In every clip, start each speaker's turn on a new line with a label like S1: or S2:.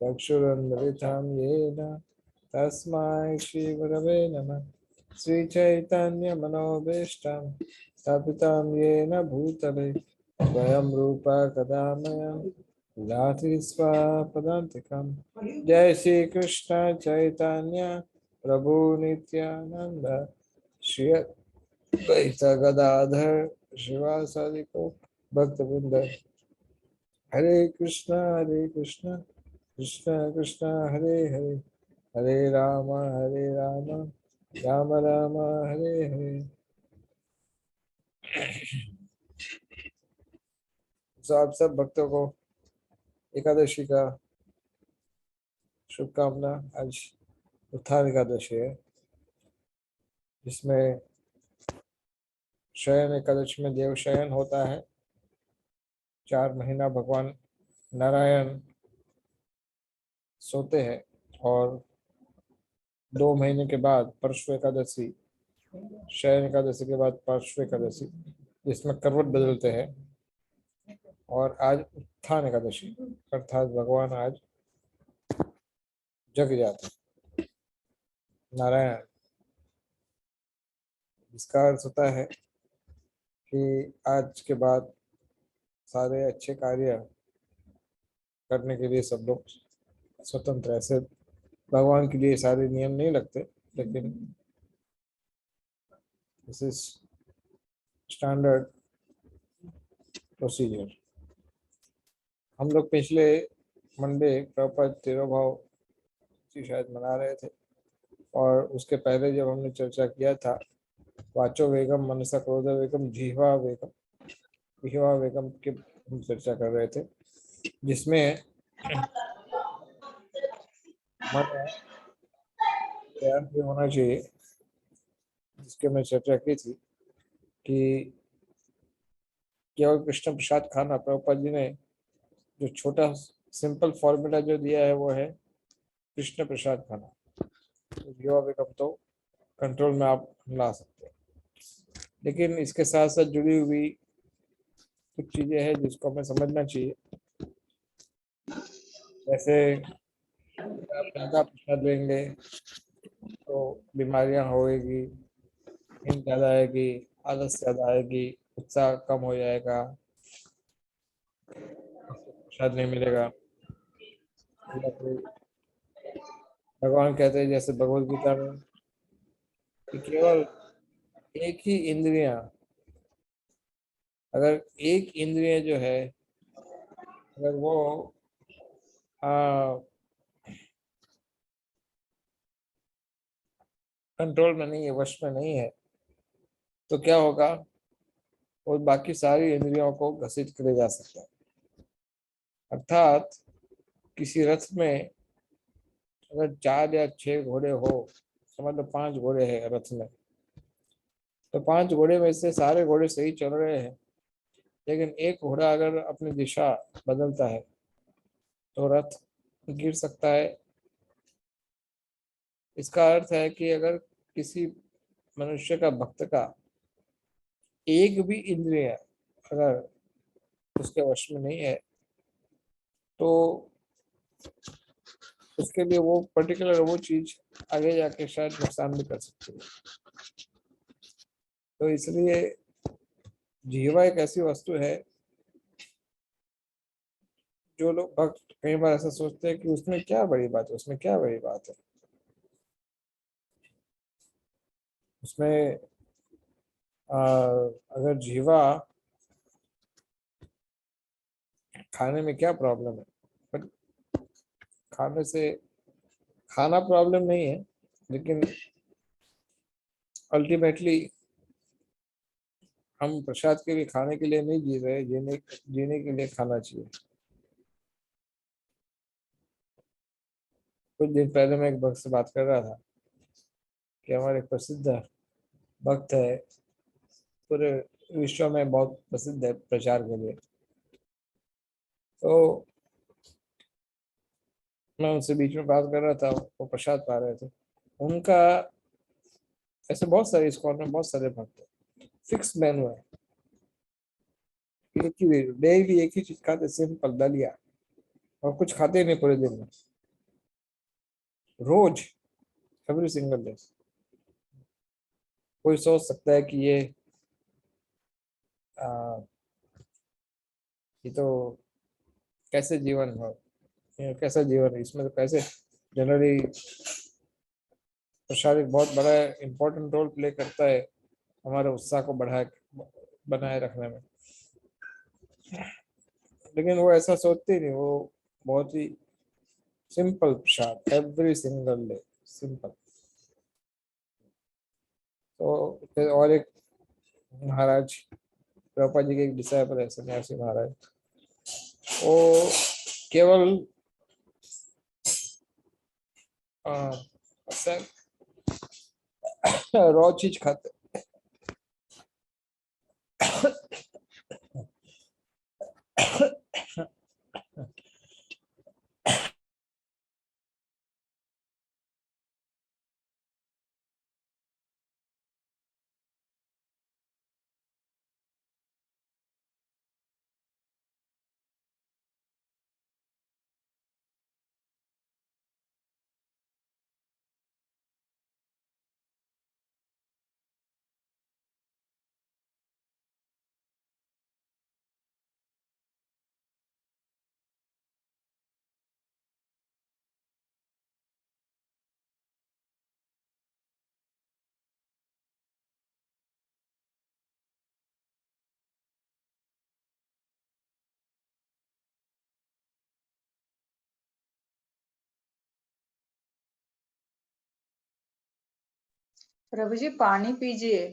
S1: चक्षुरुन्मिलितं येन तस्मै श्रीगुरवे नमः। श्रीचैतन्यमनोभीष्टं स्थापितं येन भूतले स्वयं रूपा कदा मह्यं ददाति स्वपदान्तिकं। जय श्री कृष्ण चैतन्य प्रभु नित्यानंद श्री अद्वैत गदाधर शिवासादि भक्तवृंद। हरे कृष्णा कृष्णा कृष्णा हरे हरे, हरे राम राम राम हरे हरे। तो आप सब भक्तों को एकादशी का शुभकामना। आज उत्थान एकादशी है, जिसमें शयन एकादशी में देव शयन होता है। 4 महीना भगवान नारायण सोते हैं और 2 महीने के बाद परशु एकादशी, शयन एकादशी के बाद परशु एकादशी, जिसमें करवट बदलते हैं। और आज उत्थान एकादशी अर्थात भगवान आज जग जाते हैं, नारायण। इसका अर्थ होता है कि आज के बाद सारे अच्छे कार्य करने के लिए सब लोग स्वतंत्र। ऐसे भगवान के लिए सारे नियम नहीं लगते, लेकिन दिस इज स्टैंडर्ड प्रोसीजर। हम लोग पिछले मंडे प्रपद तिरुभाव की शायद मना रहे थे, और उसके पहले जब हमने चर्चा किया था वाचो वेगम मनसा क्रोध वेगम जीवा वेगम की हम चर्चा कर रहे थे, जिसमें मन तैयार भी होना चाहिए, जिसके मैं चर्चा की थी कि केवल कृष्ण प्रसाद खाना। प्रभुपाद जी ने जो छोटा सिंपल फॉर्मूला जो दिया है वो है कृष्ण प्रसाद खाना। युवा वेगम तो कंट्रोल में आप ला सकते हैं, लेकिन इसके साथ साथ जुड़ी हुई कुछ चीजें हैं जिसको हमें समझना चाहिए। जैसे आप गंदा प्रसाद लेंगे तो बीमारियां होएगी, नींद ज़्यादा आएगी, आलस ज़्यादा आएगी, उत्साह कम हो जाएगा, प्रसाद नहीं मिलेगा। भगवान कहते हैं जैसे भगवत गीता में कि केवल एक ही इंद्रियां, अगर एक इंद्रिय जो है अगर वो कंट्रोल में नहीं है, वश में नहीं है, तो क्या होगा? वो बाकी सारी इंद्रियों को घसीट के ले जा सकता है। अर्थात किसी रथ में अगर 4 या 6 घोड़े हो, समझ लो 5 घोड़े हैं रथ में, तो 5 घोड़े में से सारे घोड़े सही चल रहे हैं, लेकिन एक घोड़ा अगर अपनी दिशा बदलता है तो रथ गिर सकता है। इसका अर्थ है कि अगर किसी मनुष्य का, भक्त का एक भी इंद्रिय अगर उसके वश में नहीं है तो उसके लिए वो पर्टिकुलर वो चीज आगे जाके शायद नुकसान भी कर सकती है। तो इसलिए जीवा एक ऐसी वस्तु है, जो लोग भक्त कई बार ऐसा सोचते हैं कि उसमें क्या बड़ी बात है, उसमें क्या बड़ी बात है, उसमें अगर जीवा खाने में क्या प्रॉब्लम है। पर खाने से खाना प्रॉब्लम नहीं है, लेकिन अल्टीमेटली हम प्रसाद के लिए, खाने के लिए नहीं जी रहे, जीने के लिए खाना चाहिए। कुछ दिन पहले मैं एक भक्त से बात कर रहा था कि हमारे प्रसिद्ध भक्त है, पूरे विश्व में बहुत प्रसिद्ध है प्रचार के लिए। तो मैं उनसे बीच में बात कर रहा था, वो प्रसाद पा रहे थे। उनका ऐसे बहुत सारे इस्कॉन में बहुत सारे भक्त है, फिक्स मेनू है। एक ही डेली एक ही चीज खाते, सिंपल दलिया, और कुछ खाते नहीं पूरे दिन में, रोज, एवरी सिंगल डे। कोई सोच सकता है कि आ, ये तो कैसे जीवन हो, ये कैसा जीवन है, इसमें तो कैसे जनरली प्रसाद एक बहुत बड़ा इम्पोर्टेंट रोल प्ले करता है हमारे उत्साह को बनाए रखने में। लेकिन वो ऐसा सोचते ही नहीं, वो बहुत ही सिंपल प्रसाद, एवरी सिंगल डे, सिंपल। तो फिर और एक महाराज, प्रभुपाद जी के एक डिसाइपल है सन्यासी महाराज, वो केवल रॉ चीज खाते।
S2: प्रभु जी पानी पीजिए।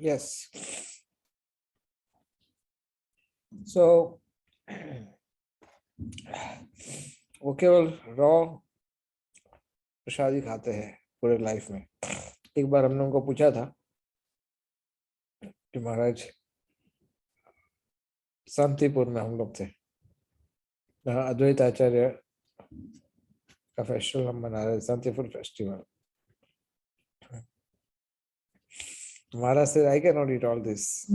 S1: यस, सो वो केवल रॉ प्रसाद ही खाते हैं पूरे लाइफ में। एक बार हमने उनको पूछा था कि महाराज, शांतिपुर में हम लोग थे, जहाँ अद्वैत आचार्य का फेस्टिवल हम मना रहे, Shantipur festival. Maharaj said, I cannot eat all this.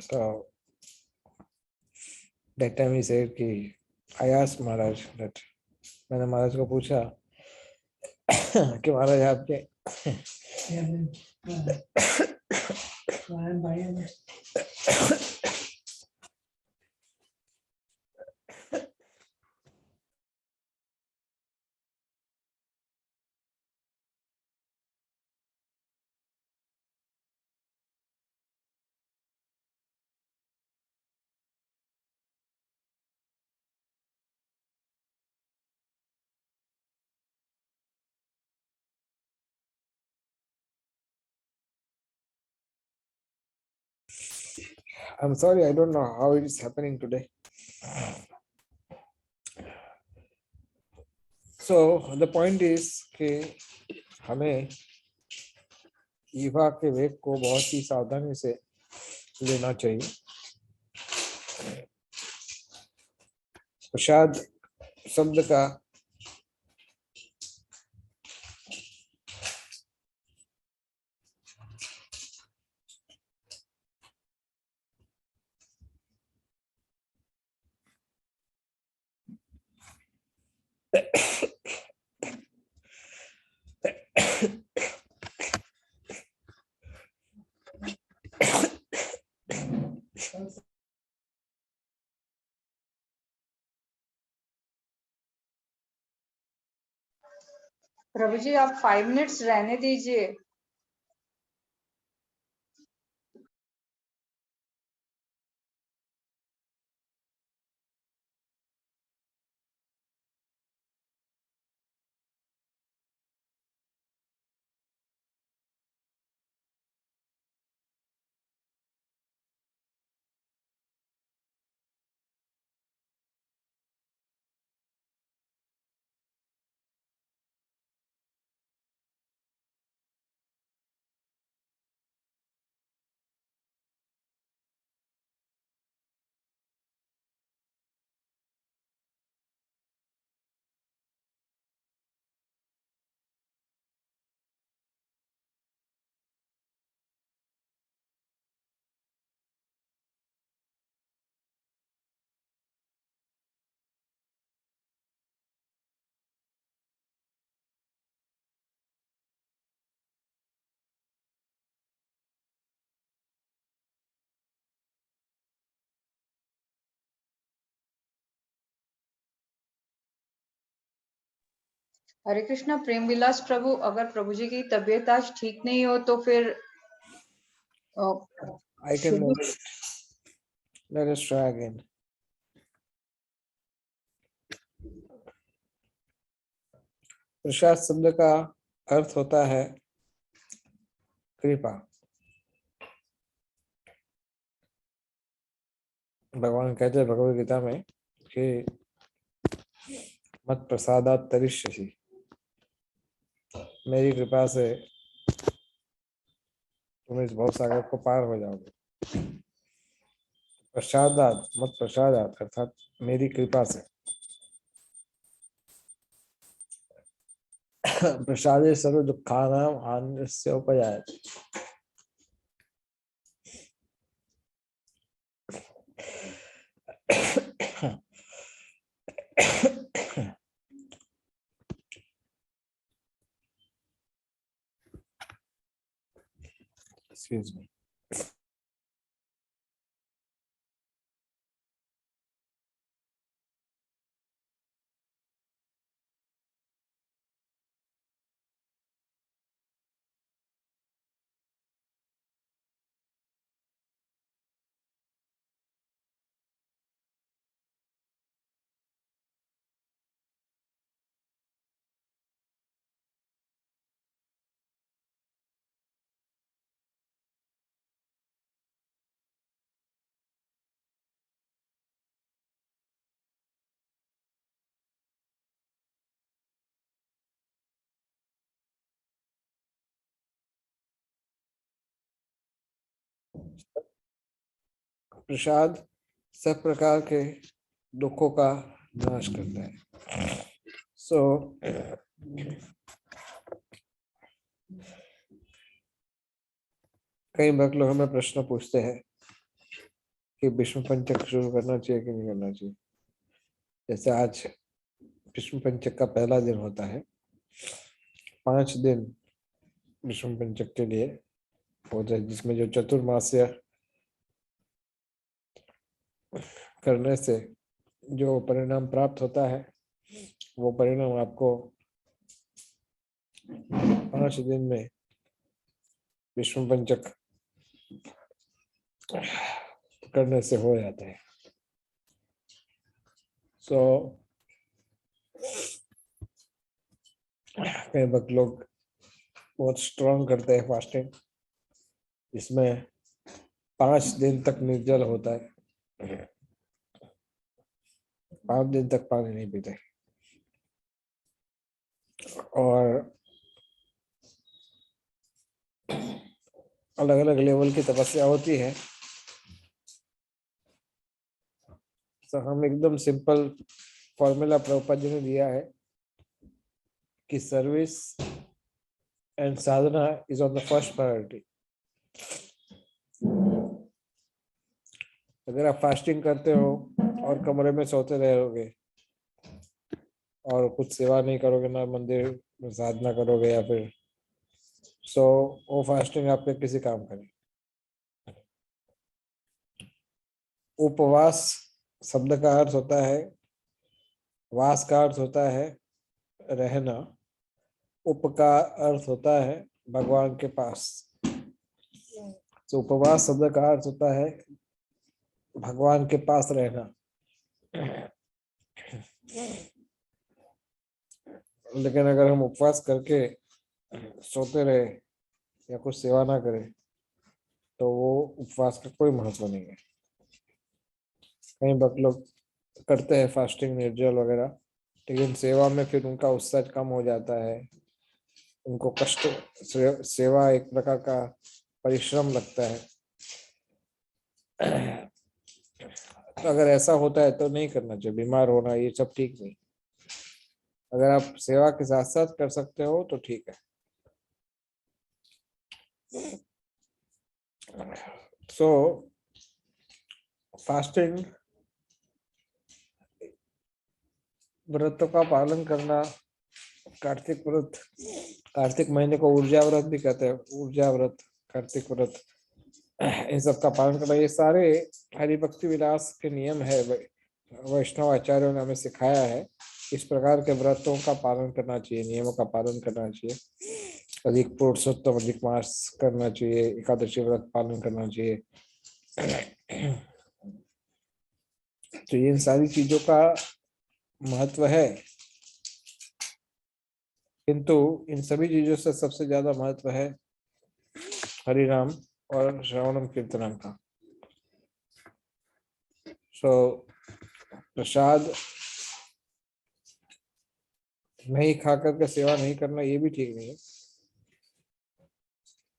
S1: So that time he said कि I asked महाराज that, मैंने महाराज को पूछा कि महाराज आपके I'm sorry, I don't know how it is happening today. So the point is कि हमें ईवा के वेग को बहुत ही सावधानी से लेना चाहिए। प्रसाद शब्द का
S2: प्रभु जी आप 5 मिनट्स रहने दीजिए। हरे कृष्णा प्रेम विलास प्रभु, अगर प्रभु जी की तबीयत आज ठीक नहीं हो तो फिर
S1: I can
S2: Shubh
S1: let us try again. प्रसाद शब्द का अर्थ होता है कृपा। भगवान कहते हैं भगवद गीता में कि मत प्रसादात तरिष्यसि, मेरी कृपा से तुम इस भवसागर को पार हो जाओगे। प्रसादात, मत प्रसादात अर्थात मेरी कृपा से। प्रसादे सर्व दुखानां हानिस्य उपजायते। Excuse me. प्रसाद सब प्रकार के दुखों का नाश करता है। सो कई बार लोग हमें प्रश्न पूछते हैं कि विष्णु पंचक शुरू करना चाहिए कि नहीं करना चाहिए। जैसे आज विष्णु पंचक का पहला दिन होता है, 5 दिन विष्णु पंचक के लिए होता है, जिसमें जो चतुर्मास्य करने से जो परिणाम प्राप्त होता है वो परिणाम आपको 5 दिन में विष्णु पंचक करने से हो जाता है। सो कई वक्त लोग बहुत स्ट्रॉन्ग करते हैं फास्टिंग, इसमें 5 दिन तक निर्जल होता है, 5 दिन तक पानी नहीं पीते और अलग अलग लेवल की तपस्या होती है। तो हम एकदम सिंपल फॉर्मूला प्रभुपाद जी ने दिया है कि service and Sadhana is on the first priority. अगर आप फास्टिंग करते हो और कमरे में सोते रहोगे और कुछ सेवा नहीं करोगे, ना मंदिर में साधना करोगे, या फिर वो फास्टिंग आपके किसी काम का नहीं। उपवास शब्द का अर्थ होता है, वास का अर्थ होता है रहना, उप का अर्थ होता है भगवान के पास। तो उपवास शब्द का अर्थ होता है भगवान के पास रहना। लेकिन अगर हम उपवास करके सोते रहे या कुछ सेवा ना करें तो वो उपवास का कोई महत्व नहीं है। कई वक्त लोग करते हैं फास्टिंग निर्जल वगैरह, लेकिन सेवा में फिर उनका उत्साह कम हो जाता है, उनको कष्ट, सेवा एक प्रकार का परिश्रम लगता है। तो अगर ऐसा होता है तो नहीं करना चाहिए। बीमार होना ये सब ठीक नहीं। अगर आप सेवा के साथ साथ कर सकते हो तो ठीक है। सो फास्टिंग, व्रतों का पालन करना, कार्तिक व्रत, कार्तिक महीने को ऊर्जा व्रत भी कहते हैं, ऊर्जा व्रत, कार्तिक व्रत, इन सब का पालन करना, ये सारे हरिभक्ति विलास के नियम है, वैष्णव आचार्यों ने हमें सिखाया है। इस प्रकार के व्रतों का पालन करना चाहिए, नियमों का पालन करना चाहिए, अधिक पुरुषोत्तम अधिक मास करना चाहिए, एकादशी व्रत पालन करना चाहिए। तो इन सारी चीजों का महत्व है, किंतु इन सभी चीजों से सबसे ज्यादा महत्व है हरि नाम और श्रवणम कीर्तनम का। सो प्रसाद नहीं खा करके सेवा नहीं करना ये भी ठीक नहीं है।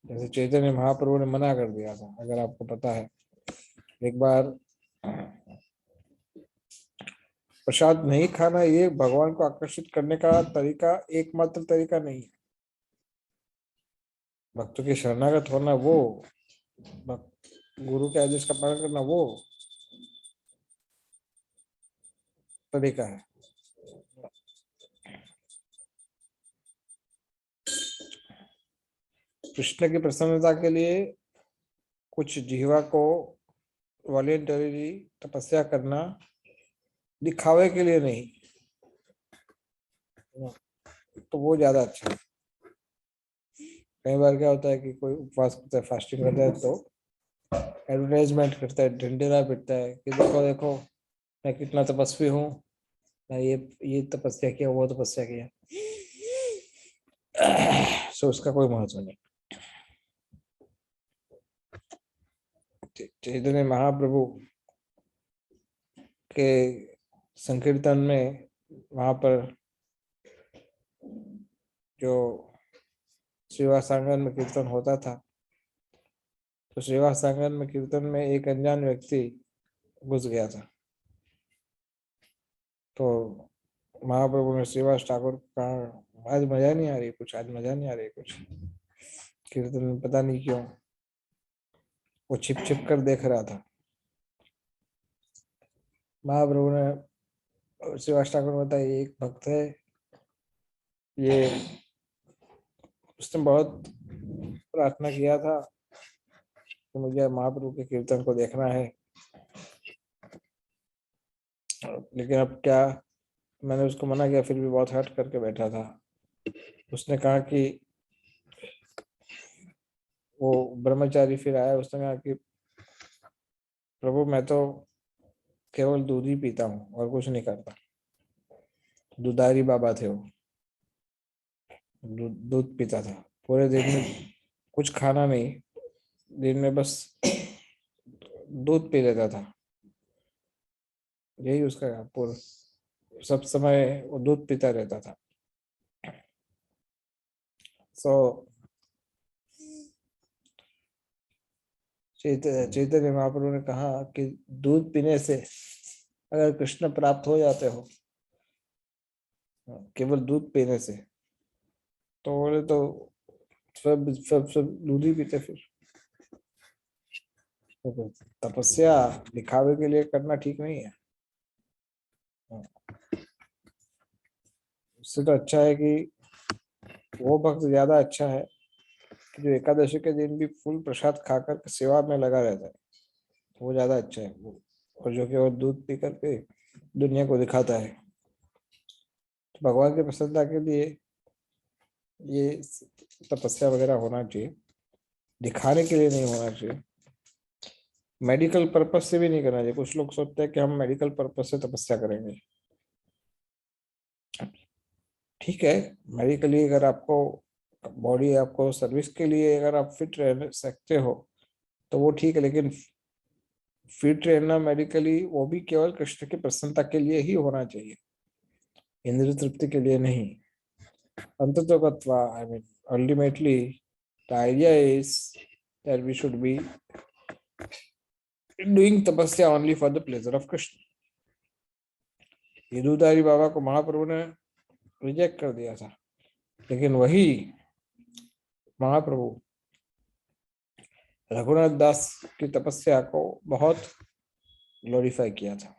S1: जैसे चैतन्य महाप्रभु ने मना कर दिया था, अगर आपको पता है। एक बार प्रसाद नहीं खाना ये भगवान को आकर्षित करने का तरीका एकमात्र तरीका नहीं है। भक्तों के शरणागत होना वो, गुरु के आदेश का पालन करना वो तरीका है। कृष्ण की प्रसन्नता के लिए कुछ जीवा को वॉलेंटरी तपस्या करना, दिखावे के लिए नहीं, तो वो ज्यादा अच्छा है। कई बार क्या होता है कि कोई उपवास करता है, फास्टिंग करता है, तो एडवर्टाइजमेंट करता है, ढिंढेरा पिटता है कि देखो देखो मैं कितना तपस्वी हूँ, मैं ये तपस्या किया, वो तपस्या किया। सो उसका कोई महत्व नहीं। चैतन्य महाप्रभु के संकीर्तन में वहां पर जो सेवा सांगन में कीर्तन होता था, तो सेवा सांगन में कीर्तन में एक अनजान व्यक्ति घुस गया था। तो महाप्रभु ने श्रीवास ठाकुर को कहा, आज मजा नहीं आ रही कुछ, आज मजा नहीं आ रही कुछ कीर्तन में, पता नहीं क्यों। वो छिप छिप कर देख रहा था। महाप्रभु ने श्रीवास ठाकुर ने बताया, एक भक्त है, ये उसने बहुत प्रार्थना किया था कि मुझे महाप्रभु के कीर्तन को देखना है, लेकिन अब क्या, मैंने उसको मना किया, फिर भी बहुत हट करके बैठा था। उसने कहा कि वो ब्रह्मचारी फिर आया, उसने कहा कि प्रभु मैं तो केवल दूध ही पीता हूँ और कुछ नहीं करता। दूधारी बाबा थे वो, दूध पीता था पूरे दिन में, कुछ खाना नहीं, दिन में बस दूध पी लेता था, यही उसका पूरा सब समय वो दूध पीता रहता था। सो चैतन्य महाप्रभु ने कहा कि दूध पीने से अगर कृष्ण प्राप्त हो जाते हो, केवल दूध पीने से, तो बोले तो सब दूध ही पीते फिर। तो तपस्या दिखावे के लिए करना ठीक नहीं है। उससे तो अच्छा है कि वो भक्त ज्यादा अच्छा है जो एकादशी के दिन भी फुल प्रसाद खाकर सेवा में लगा रहता है, वो ज्यादा अच्छा है वो, और जो केवल दूध पी करके दुनिया को दिखाता है। तो भगवान की प्रसन्नता के लिए ये तपस्या वगैरह होना चाहिए, दिखाने के लिए नहीं होना चाहिए, मेडिकल पर्पस से भी नहीं करना चाहिए। कुछ लोग सोचते हैं कि हम मेडिकल पर्पस से तपस्या करेंगे। ठीक है, मेडिकली अगर आपको बॉडी आपको सर्विस के लिए अगर आप फिट रह सकते हो तो वो ठीक है, लेकिन फिट रहना मेडिकली वो भी केवल कृष्ण की प्रसन्नता के लिए ही होना चाहिए, इंद्रिय तृप्ति के लिए नहीं। अंततोगत्वा, I mean, ultimately, the idea is that we should be doing tapasya only for the pleasure of Krishna. यदुदारी बाबा को महाप्रभु ने रिजेक्ट कर दिया था, लेकिन वही महाप्रभु रघुनाथ दास की तपस्या को बहुत ग्लोरीफाई किया था।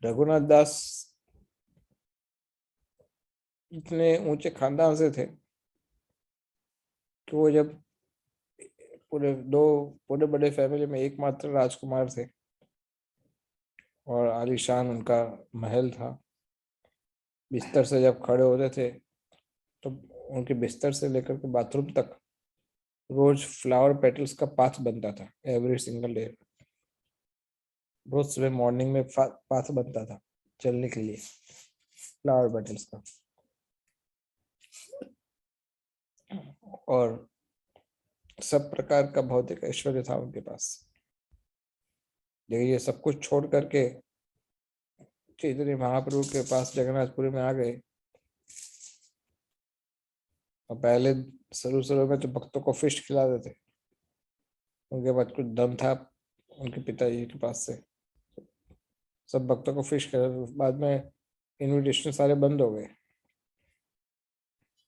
S1: रघुनाथ दास इतने ऊंचे खानदान से थे कि वो जब पूरे बड़े फैमिली में एकमात्र राजकुमार थे, और आलीशान उनका महल था। बिस्तर से जब खड़े होते थे तो उनके बिस्तर से लेकर के बाथरूम तक रोज फ्लावर पेटल्स का पाथ बनता था, एवरी सिंगल डे। रोज सुबह मॉर्निंग में पाथ बनता था चलने के लिए, फ्लावर पेटल्स का। और सब प्रकार का भौतिक ऐश्वर्य था उनके पास। लेकिन ये सब कुछ छोड़ करके चैतन्य महाप्रभु के पास जगन्नाथपुरी में आ गए। और पहले शुरू में तो भक्तों को फिश खिलाते थे। उनके बाद कुछ दम था उनके पिताजी के पास से, सब भक्तों को फिश खिलाते। बाद में इनविटेशन सारे बंद हो गए।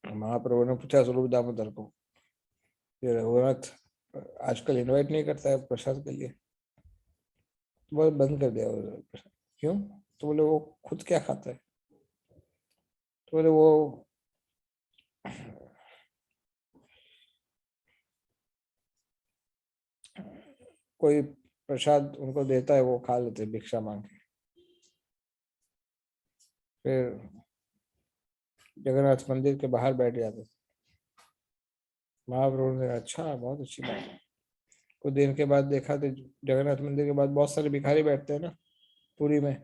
S1: महाप्रभु ने पूछा स्वरूप दामोदर को, ये रघुनाथ आजकल इनवाइट नहीं करता है प्रसाद के लिए, वो बंद कर दिया प्रसाद। क्यों? तो बोले वो खुद क्या खाता है? तो बोले वो कोई प्रसाद उनको देता है वो खा लेते भिक्षा मांग के। फिर जगन्नाथ मंदिर के बाहर बैठ जाते थे। महाप्रभु ने अच्छा, बहुत अच्छी बात है। कुछ दिन के बाद देखा तो जगन्नाथ मंदिर के बाद बहुत सारे भिखारी बैठते हैं ना पुरी में,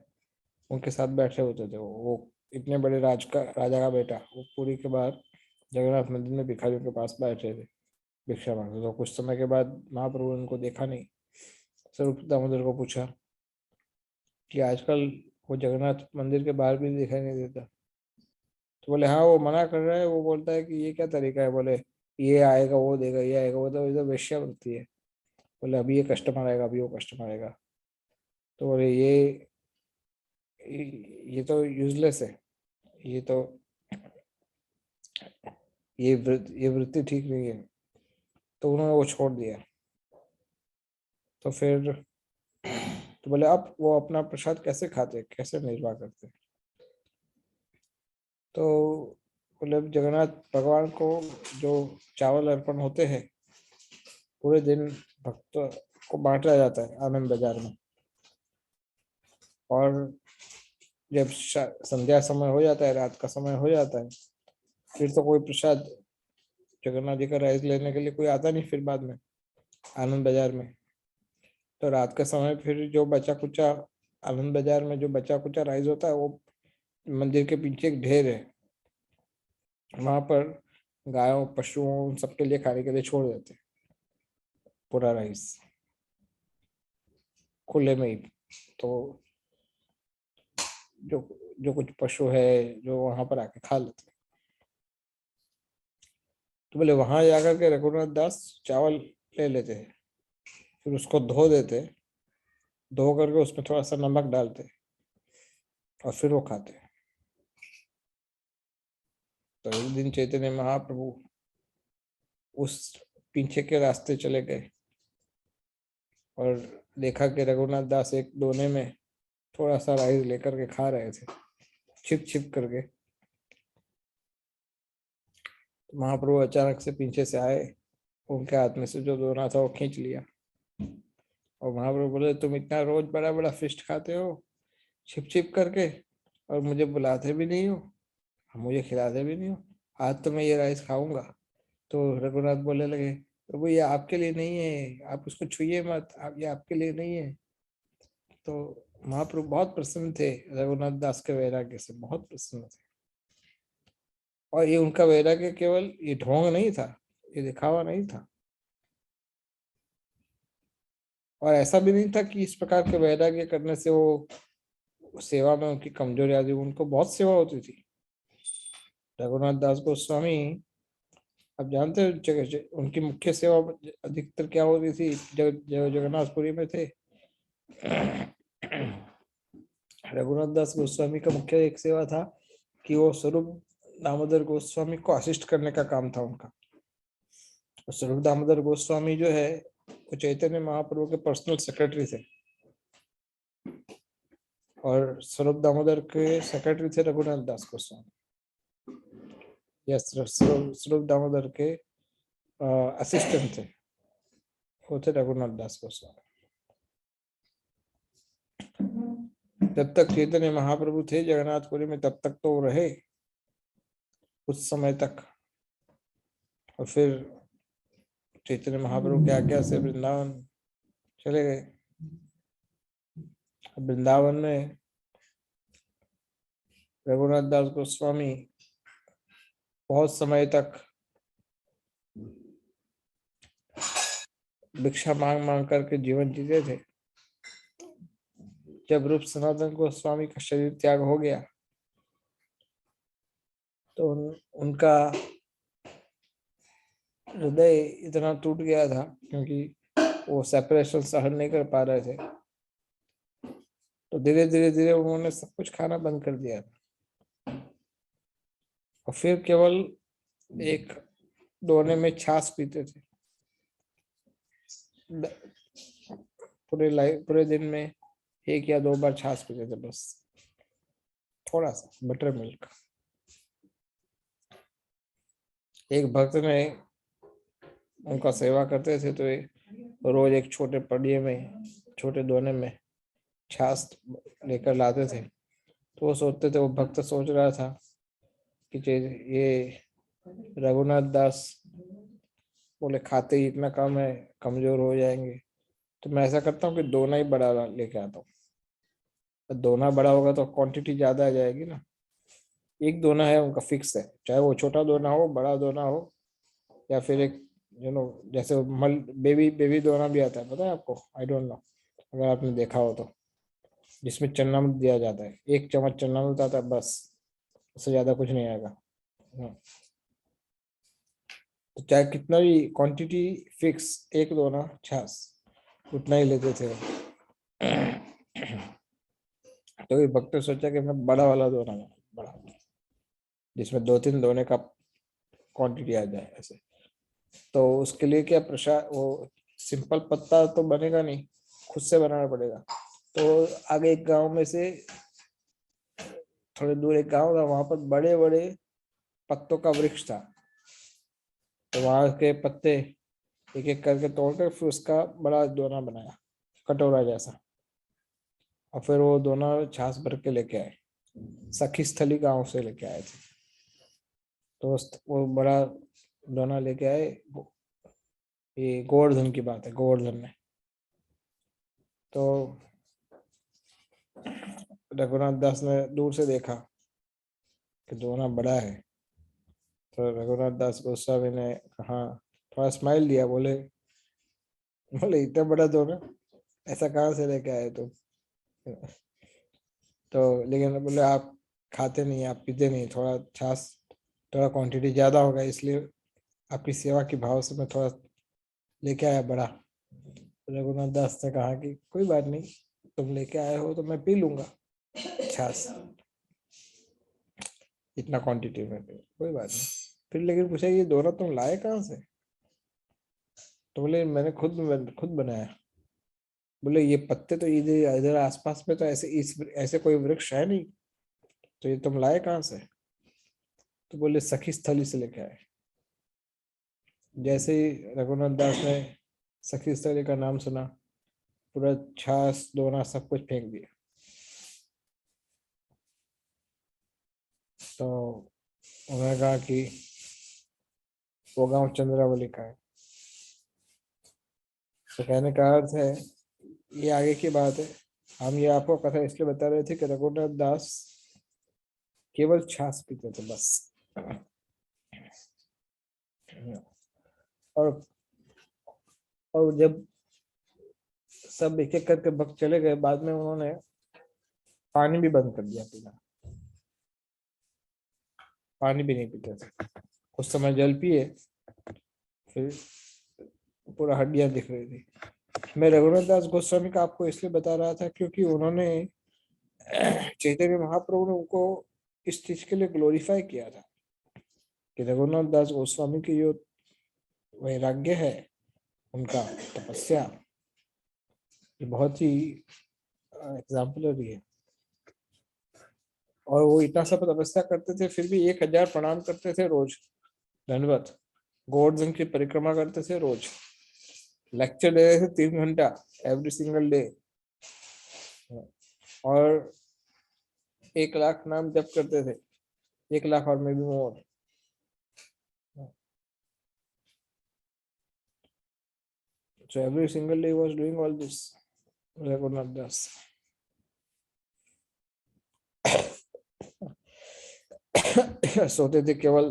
S1: उनके साथ बैठे होते थे। वो इतने बड़े राजा का बेटा, वो पुरी के बाहर जगन्नाथ मंदिर में भिखारियों के पास बैठे थे, भिक्षा मांगते। तो कुछ समय के बाद महाप्रभु ने उनको देखा नहीं, स्वरूप दामोदर को पूछा कि आजकल वो जगन्नाथ मंदिर के बाहर भी दिखाई नहीं देता। तो बोले हाँ वो मना कर रहा है, वो बोलता है कि ये क्या तरीका है, बोले ये आएगा वो देगा, ये आएगा वो, तो इधर वेश्यावृत्ति है। बोले अभी ये कस्टमर आएगा, अभी वो कस्टमर आएगा। तो बोले ये तो यूजलेस है, ये तो ये वृत्ति ठीक नहीं है। तो उन्होंने वो छोड़ दिया। तो फिर तो बोले अब वो अपना प्रसाद कैसे खाते, कैसे निर्वाह करते? तो बोले जगन्नाथ भगवान को जो चावल अर्पण होते हैं पूरे दिन भक्तों को बांटा जाता है आनंद बाजार में। और जब संध्या समय हो जाता है, रात का समय हो जाता है, फिर तो कोई प्रसाद जगन्नाथ जी का राइस लेने के लिए कोई आता नहीं फिर बाद में आनंद बाजार में। तो रात का समय फिर जो बचा कुचा आनंद बाजार में जो बचा कुचा राइस होता है, वो मंदिर के पीछे एक ढेर है, वहां पर गायों पशुओं उन सबके लिए खाने के लिए छोड़ देते पूरा राइस खुले में ही। तो जो जो कुछ पशु है जो वहां पर आके खा लेते। तो बोले वहां जाकर के रघुनाथ दास चावल ले लेते हैं, फिर उसको धो देते, धो करके उसमें थोड़ा सा नमक डालते और फिर वो खाते। तो एक दिन चैतन्य महाप्रभु उस पीछे के रास्ते चले गए और देखा कि रघुनाथ दास एक दोने में थोड़ा सा राइस लेकर के खा रहे थे, छिप छिप करके। तो महाप्रभु अचानक से पीछे से आए, उनके हाथ में से जो दोना था वो खींच लिया। और महाप्रभु बोले तुम इतना रोज बड़ा बड़ा फिश खाते हो छिप छिप करके, और मुझे बुलाते भी नहीं हो, मुझे खिलाते भी नहीं हो, आज तो मैं ये राइस खाऊंगा। तो रघुनाथ बोलने लगे प्रभु ये आपके लिए नहीं है, आप उसको छुइए मत, आप ये आपके लिए नहीं है। तो महाप्रभु बहुत प्रसन्न थे रघुनाथ दास के वैराग्य से, बहुत प्रसन्न थे। और ये उनका वैराग्य केवल ये ढोंग नहीं था, ये दिखावा नहीं था। और ऐसा भी नहीं था कि इस प्रकार के वैराग्य करने से वो सेवा में उनकी कमजोरी आ गई, उनको बहुत सेवा होती थी। रघुनाथ दास गोस्वामी, आप जानते हो उनकी मुख्य सेवा अधिकतर क्या होती थी जगन्नाथपुरी में थे। रघुनाथ दास गोस्वामी का मुख्य एक सेवा था कि वो स्वरूप दामोदर गोस्वामी को असिस्ट करने का काम था उनका। स्वरूप दामोदर गोस्वामी जो है वो चैतन्य महाप्रभु के पर्सनल सेक्रेटरी थे, और स्वरूप दामोदर के सेक्रेटरी थे रघुनाथ दास गोस्वामी। यस, स्वरूप दामोदर के असिस्टेंट थे, वो थे रघुनाथ दास गोस्वामी। जब तक चैतन्य महाप्रभु थे जगन्नाथपुरी में तब तक तो रहे कुछ समय तक, और फिर चैतन्य महाप्रभु की आज्ञा से वृंदावन चले गए। वृंदावन में रघुनाथ दास गोस्वामी बहुत समय तक भिक्षा मांग मांग करके जीवन जीते थे। जब रूप सनातन गोस्वामी का शरीर त्याग हो गया तो उनका हृदय इतना टूट गया था क्योंकि वो सेपरेशन सहन नहीं कर पा रहे थे, तो धीरे धीरे धीरे उन्होंने सब कुछ खाना बंद कर दिया और फिर केवल एक दोने में छाछ पीते थे। पूरे दिन में 1 या 2 बार छाछ पीते थे, बस थोड़ा सा बटर मिल्क। एक भक्त ने उनका सेवा करते थे तो रोज एक छोटे पड़िए में, छोटे दोने में छाछ लेकर लाते थे। तो वो सोचते थे, वो भक्त सोच रहा था कि ये रघुनाथ दास बोले खाते ही इतना कम है, कमजोर हो जाएंगे, तो मैं ऐसा करता हूँ कि दोना ही बड़ा लेके आता हूँ। दोना बड़ा होगा तो क्वांटिटी ज्यादा आ जाएगी ना। एक दोना है उनका फिक्स है, चाहे वो छोटा दोना हो, बड़ा दोना हो, या फिर एक जैसे बेबी दोना भी आता है, पता है आपको? आई डोंट नो, अगर आपने देखा हो तो, जिसमें चन्ना दिया जाता है, 1 चम्मच चन्ना आता है, बस उससे ज्यादा कुछ नहीं आएगा। तो चाहे कितना भी क्वांटिटी फिक्स, 1 दोना छाछ उतना ही लेते थे। तो ये भक्त ने सोचा कि मैं बड़ा वाला दोना, बड़ा जिसमें 2-3 दोने का क्वांटिटी आ जाए ऐसे। तो उसके लिए क्या प्रसाद, वो सिंपल पत्ता तो बनेगा नहीं, खुद से बनाना पड़ेगा। तो आगे एक गांव में से थोड़ी दूर एक गांव था, वहां पर बड़े बड़े पत्तों का वृक्ष था। तो वहां के पत्ते एक एक करके तोड़कर फिर उसका बड़ा दोना बनाया, कटोरा जैसा, और फिर वो दोना छाछ भर के लेके आए। सखी स्थली गांव से लेके आए थे। तो वो बड़ा दोना लेके आए। ये गोवर्धन की बात है, गोवर्धन में। तो रघुनाथ दास ने दूर से देखा कि दोना बड़ा है, तो रघुनाथ दास गोस्वामी ने कहा, थोड़ा स्माइल दिया, बोले इतना बड़ा दोना ऐसा कहाँ से लेके आए तुम? तो लेकिन बोले आप खाते नहीं, आप पीते नहीं, थोड़ा छाछ, थोड़ा क्वांटिटी ज्यादा होगा, इसलिए आपकी सेवा के भाव से मैं थोड़ा लेके आया बड़ा। रघुनाथ दास ने कहा कि कोई बात नहीं, तुम लेके आए हो तो मैं पी लूंगा छाछ, इतना क्वांटिटी में कोई बात नहीं। फिर लेकिन पूछा, ये दोना तुम लाए कहाँ से? तो बोले मैंने खुद बनाया। बोले ये पत्ते तो इधर इधर आसपास में तो ऐसे कोई वृक्ष है नहीं, तो ये तुम लाए कहाँ से? तो बोले सखी स्थली से लेके आए। जैसे ही रघुनाथ दास ने सखी स्थली का नाम सुना, पूरा छाछ दोना सब कुछ फेंक दिया। तो उन्होंने कहा कि वो गांव चंद्रावली का है। तो कहने का अर्थ है, ये आगे की बात है, हम ये आपको कथा इसलिए बता रहे थे कि रघुनाथ दास केवल छाछ पीते थे बस। और और जब सब एक एक करके भक्त चले गए, बाद में उन्होंने पानी भी बंद कर दिया पीना, पानी भी नहीं पीते थे। कुछ समय जल पिए, फिर पूरा हड्डियां दिख रही थी। मैं रघुनाथ दास गोस्वामी का आपको इसलिए बता रहा था क्योंकि उन्होंने चैतन्य महाप्रभु ने उनको इस चीज के लिए ग्लोरीफाई किया था कि रघुनाथ दास गोस्वामी की जो वैराग्य है, उनका तपस्या, ये बहुत ही एग्जाम्पलरी है। और वो इतना सब तपस्या करते थे, फिर भी 1000 प्रणाम करते थे रोज, दंडवत। गोवर्धन की परिक्रमा करते थे रोज, लेक्चर दे रहे थे 3 घंटा एवरी सिंगल डे। और 1 लाख नाम जप करते थे, 1 लाख और may be more. So every single day he was doing all this. Raghunath Das. सोते थे केवल,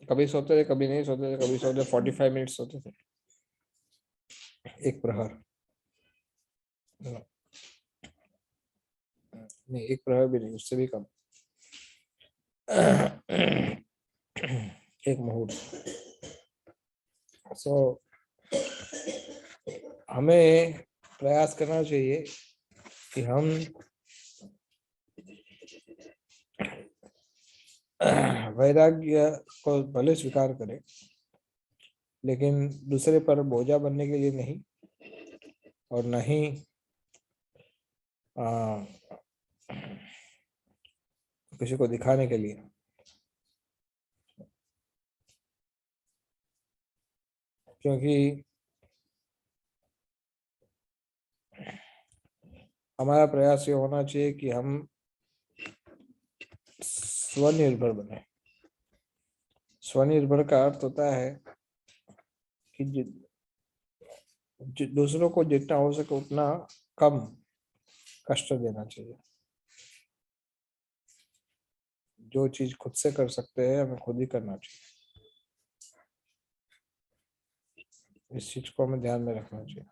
S1: कभी सोते थे कभी नहीं सोते थे, कभी सोते 45 मिनट्स सोते थे, एक प्रहर नहीं, एक प्रहर भी नहीं, उससे भी कम, एक मुहूर्त। सो हमें प्रयास करना चाहिए कि हम वैराग्य को भले स्वीकार करें, लेकिन दूसरे पर बोझा बनने के लिए नहीं, और न ही किसी को दिखाने के लिए। क्योंकि हमारा प्रयास ये होना चाहिए कि हम स्वनिर्भर बने। स्वनिर्भर का अर्थ होता है कि दूसरों को जितना हो सके उतना कम कष्ट देना चाहिए। जो चीज खुद से कर सकते हैं हमें खुद ही करना चाहिए। इस चीज को हमें ध्यान में रखना चाहिए।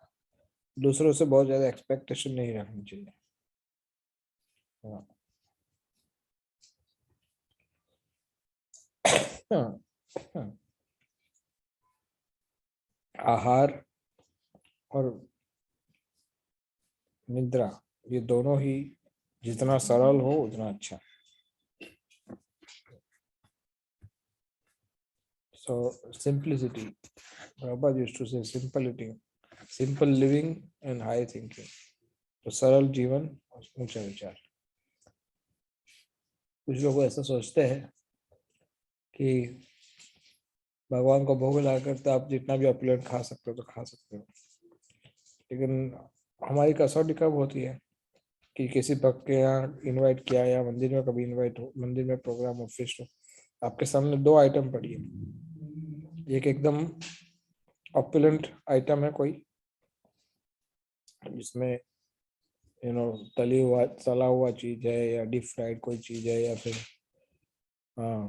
S1: दूसरों से बहुत ज्यादा एक्सपेक्टेशन नहीं रखनी चाहिए। आहार और निद्रा, ये दोनों ही जितना सरल हो उतना अच्छा। So simplicity, Prabhupada used to say simple eating, simple living and high thinking. तो सरल जीवन और ऊंचा विचार। कुछ लोग ऐसा सोचते हैं कि भगवान को भोग लगाकर तो आप जितना भी ऑपुलेंट खा सकते हो तो खा सकते हो, लेकिन हमारी कसौटी कब होती है कि किसी भक्त के यहाँ इनवाइट किया या मंदिर में कभी इनवाइट हो, मंदिर में प्रोग्राम हो, फेस्ट हो, आपके सामने 2 आइटम पड़ी है। एक एकदम ऑपुलेंट आइटम है कोई, जिसमें तला हुआ चीज है या डीप फ्राइड कोई चीज है, या फिर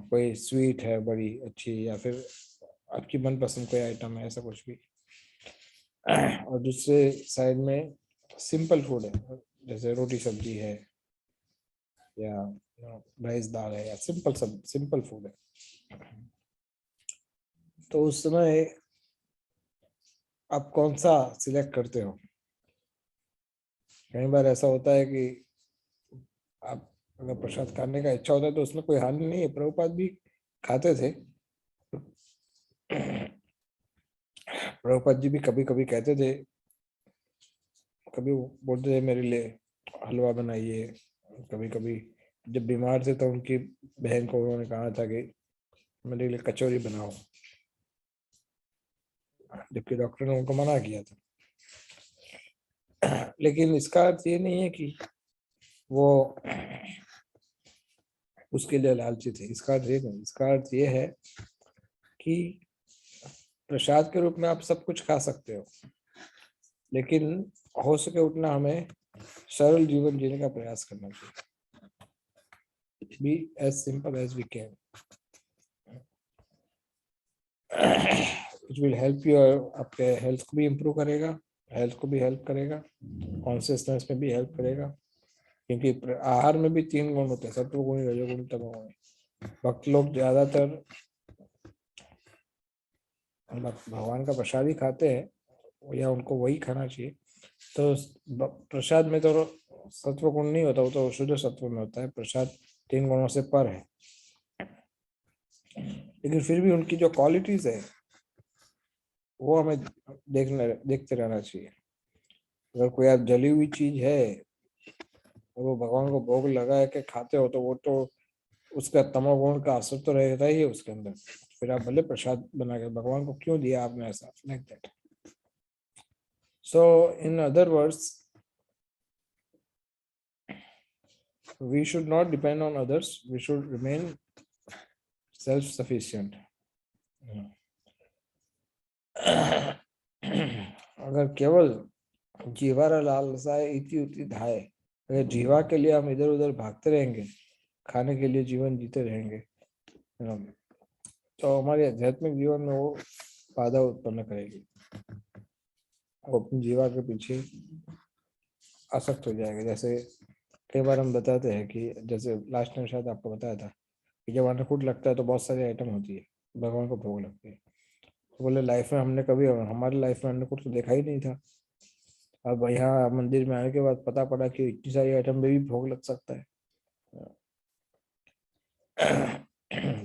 S1: कोई स्वीट है बड़ी अच्छी, या फिर आपकी मनपसंद कोई आइटम है, ऐसा कुछ भी। और दूसरे साइड में सिंपल फूड है, जैसे रोटी सब्जी है या राइस दाल है या सिंपल फूड है। तो उस समय आप कौन सा सिलेक्ट करते हो? कई बार ऐसा होता है कि आप अगर प्रसाद खाने का इच्छा होता है तो उसमें कोई हानि नहीं है, प्रभुपाद भी खाते थे। प्रभुपाद जी भी कभी कभी कहते थे, कभी बोलते थे मेरे लिए हलवा बनाइए, कभी कभी जब बीमार थे तो उनकी बहन को उन्होंने कहा था कि मेरे लिए कचौरी बनाओ, जबकि डॉक्टर ने उनको मना किया था। लेकिन इसका अर्थ ये नहीं है कि वो उसके लिए लालची थे, इसका अर्थ ये नहीं। इसका अर्थ ये है कि प्रसाद के रूप में आप सब कुछ खा सकते हो, लेकिन हो सके उतना हमें सरल जीवन जीने का प्रयास करना चाहिए। Be as simple as we can. It will help you, आपके हेल्थ को भी इम्प्रूव करेगा, हेल्थ को भी हेल्प करेगा, कॉन्शियसनेस में भी हेल्प करेगा। क्योंकि आहार में भी 3 गुण होते हैं, सत्वगुण, रजोगुण, तमोगुण। भक्त लोग ज्यादातर भगवान का प्रसाद ही खाते हैं या उनको वही खाना चाहिए। तो प्रसाद में तो सत्व गुण नहीं होता, वो तो शुद्ध सत्व में होता है। प्रसाद 3 गुणों से पर है, लेकिन फिर भी उनकी जो क्वालिटीज है वो हमें देखते रहना चाहिए। अगर कोई आप जली हुई चीज है और वो भगवान को भोग लगा के खाते हो तो वो तो उसका तमोगुण का असर तो रहता ही है उसके अंदर। फिर आप भले प्रसाद बना के भगवान को क्यों दिया आपने, ऐसा like that. So in other words, we should not depend on others. We should remain self-sufficient. अगर केवल जीवारा लालसाए इति उति धाय, अगर जीवा के लिए हम इधर उधर भागते रहेंगे, खाने के लिए जीवन जीते रहेंगे, तो हमारे आध्यात्मिक जीवन में वो बाधा उत्पन्न करेगी। वो अपनी जीवा के पीछे आसक्त हो जाएगा। जैसे कई बार हम बताते हैं कि जैसे लास्ट टाइम शायद आपको बताया था कि जब अन्नकूट लगता है तो बहुत सारी आइटम होती है, भगवान को भोग लगती है। तो बोले लाइफ में हमने कभी हमारी लाइफ में अन्नकूट तो देखा ही नहीं था। अब यहाँ मंदिर में आने के बाद पता पड़ा कि इतनी सारी आइटम में भी भोग लग सकता है।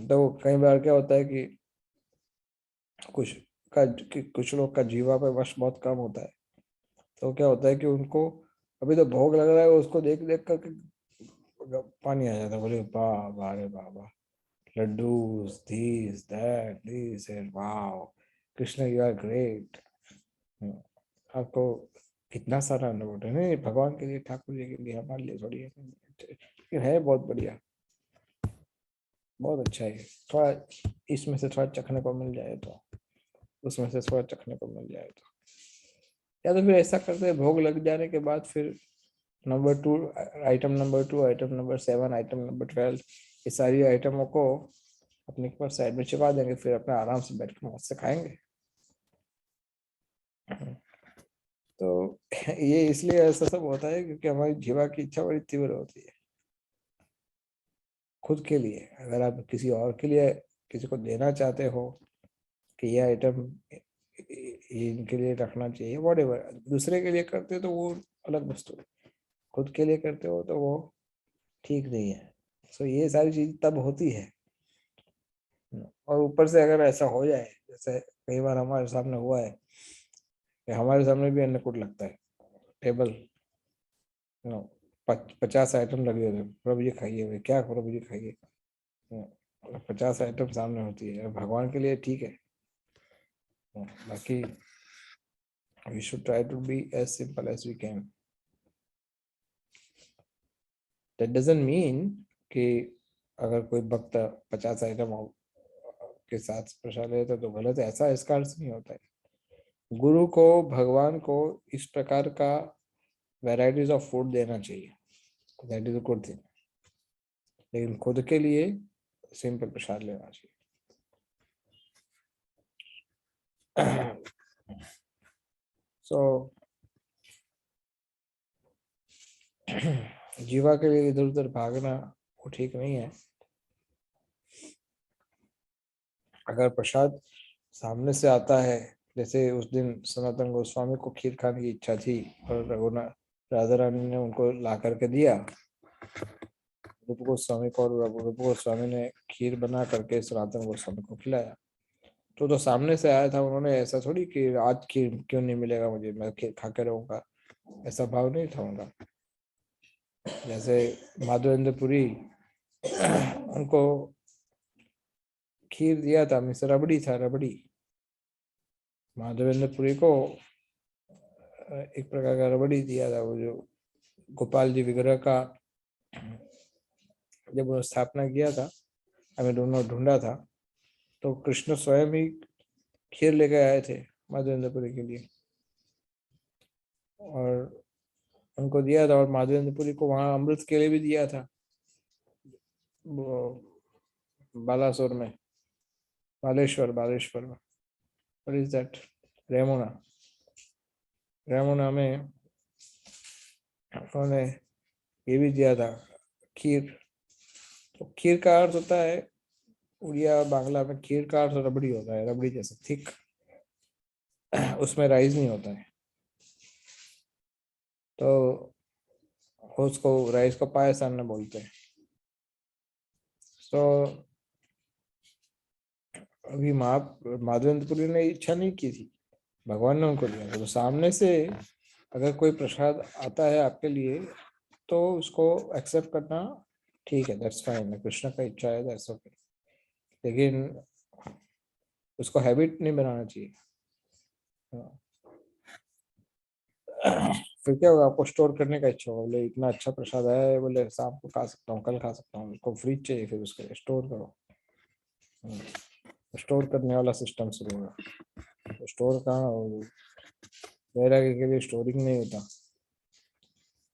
S1: तो कई बार क्या होता है कि कुछ लोग का जीवा पे वश बहुत कम होता है, तो क्या होता है कि उनको अभी तो भोग लग रहा है, उसको देख देख कर पानी आ जाता है। बोले वाह रे बाबा, laddus, this that this and wow, Krishna you are great. आपको कितना सारा अनुभव है, नहीं भगवान के लिए, ठाकुर जी के लिए, हमारे लिए थोड़ी है बहुत बढ़िया, बहुत अच्छा है। थोड़ा इसमें से थोड़ा चखने को मिल जाए तो, उसमें से थोड़ा चखने को मिल जाए तो, या तो फिर ऐसा करते हैं भोग लग जाने के बाद फिर number 2, item number 2, item number 7, item number 12, ये सारी आइटमों को अपने पास साइड में छिपा देंगे, फिर अपना आराम से बैठ कर मस्त से खाएंगे। तो ये इसलिए ऐसा सब होता है क्योंकि हमारी जीवा की इच्छा बड़ी तीव्र होती है खुद के लिए। अगर आप किसी और के लिए किसी को देना चाहते हो कि ये आइटम इनके लिए रखना चाहिए, व्हाटएवर, दूसरे के लिए करते हो तो वो अलग वस्तु है, खुद के लिए करते हो तो वो ठीक नहीं है। सो ये सारी चीज तब होती है। और ऊपर से अगर ऐसा हो जाए, जैसे कई बार हमारे सामने हुआ है कि हमारे सामने भी अन्नकूट लगता है, टेबल 50 आइटम लगे हुए, प्रभु जी खाइए, हुए क्या प्रभु जी खाइए, 50 आइटम सामने होती है। भगवान के लिए ठीक है, बाकी we should try to be as simple as we can. That doesn't mean कि अगर कोई भक्त 50 आइटम के साथ प्रसाद लेता तो गलत है, ऐसा इसका अर्थ नहीं होता है। गुरु को, भगवान को इस प्रकार का वैरायटीज ऑफ फूड देना चाहिए, that is a good thing, लेकिन खुद के लिए सिंपल प्रसाद लेना चाहिए। सो जीवा के लिए इधर उधर भागना वो ठीक नहीं है। अगर प्रसाद सामने से आता है, जैसे उस दिन सनातन गोस्वामी को खीर खाने की इच्छा थी और रघुनाथ राधा रानी ने उनको ला करके दिया, रूप गोस्वामी को, और रूप गोस्वामी ने खीर बना करके सनातन गोस्वामी को खिलाया। तो सामने से आया था, उन्होंने ऐसा थोड़ी कि आज खीर क्यों नहीं मिलेगा मुझे, मैं खीर खा के रहूंगा, ऐसा भाव नहीं था उनका। जैसे माधवेंद्रपुरी उनको खीर दिया था, मिस रबड़ी था, रबड़ी माधवेंद्रपुरी को एक प्रकार का रबड़ी दिया था। वो जो गोपाल जी विग्रह का जब उन्होंने स्थापना किया था, हमें दोनों ढूंढा था, तो कृष्ण स्वयं ही खीर लेके आए थे माधवेंद्रपुरी के लिए और उनको दिया था। और माधवेंद्रपुरी को वहां अमृत के लिए भी दिया था, वो बालासोर में, बालेश्वर में, what is that, Remuna, Remuna में उन्होंने ये भी दिया था खीर। तो खीर का अर्थ होता है, उड़िया बांग्ला में खीर का अर्थ रबड़ी होता है, रबड़ी जैसा थिक, उसमें राइस नहीं होता है, तो उसको राइस को पायसान बोलते हैं। तो अभी माधवेंद्रपुरी ने इच्छा नहीं की थी, भगवान ने उनको दिया। तो सामने से अगर कोई प्रसाद आता है आपके लिए तो उसको एक्सेप्ट करना ठीक है, दैट्स फाइन, कृष्ण का इच्छा है, दैट्स ओके, लेकिन उसको हैबिट नहीं बनाना चाहिए। फिर क्या होगा, आपको स्टोर करने का इच्छा होगा, बोले इतना अच्छा प्रसाद है, बोले शाम को खा सकता हूँ, कल खा सकता हूँ, उसको फ्रिज चाहिए, फिर उसके लिए स्टोर करो। स्टोर करने वाला सिस्टम शुरू होगा। तो स्टोर कहाँ, वैराग्य के लिए स्टोरिंग नहीं होता,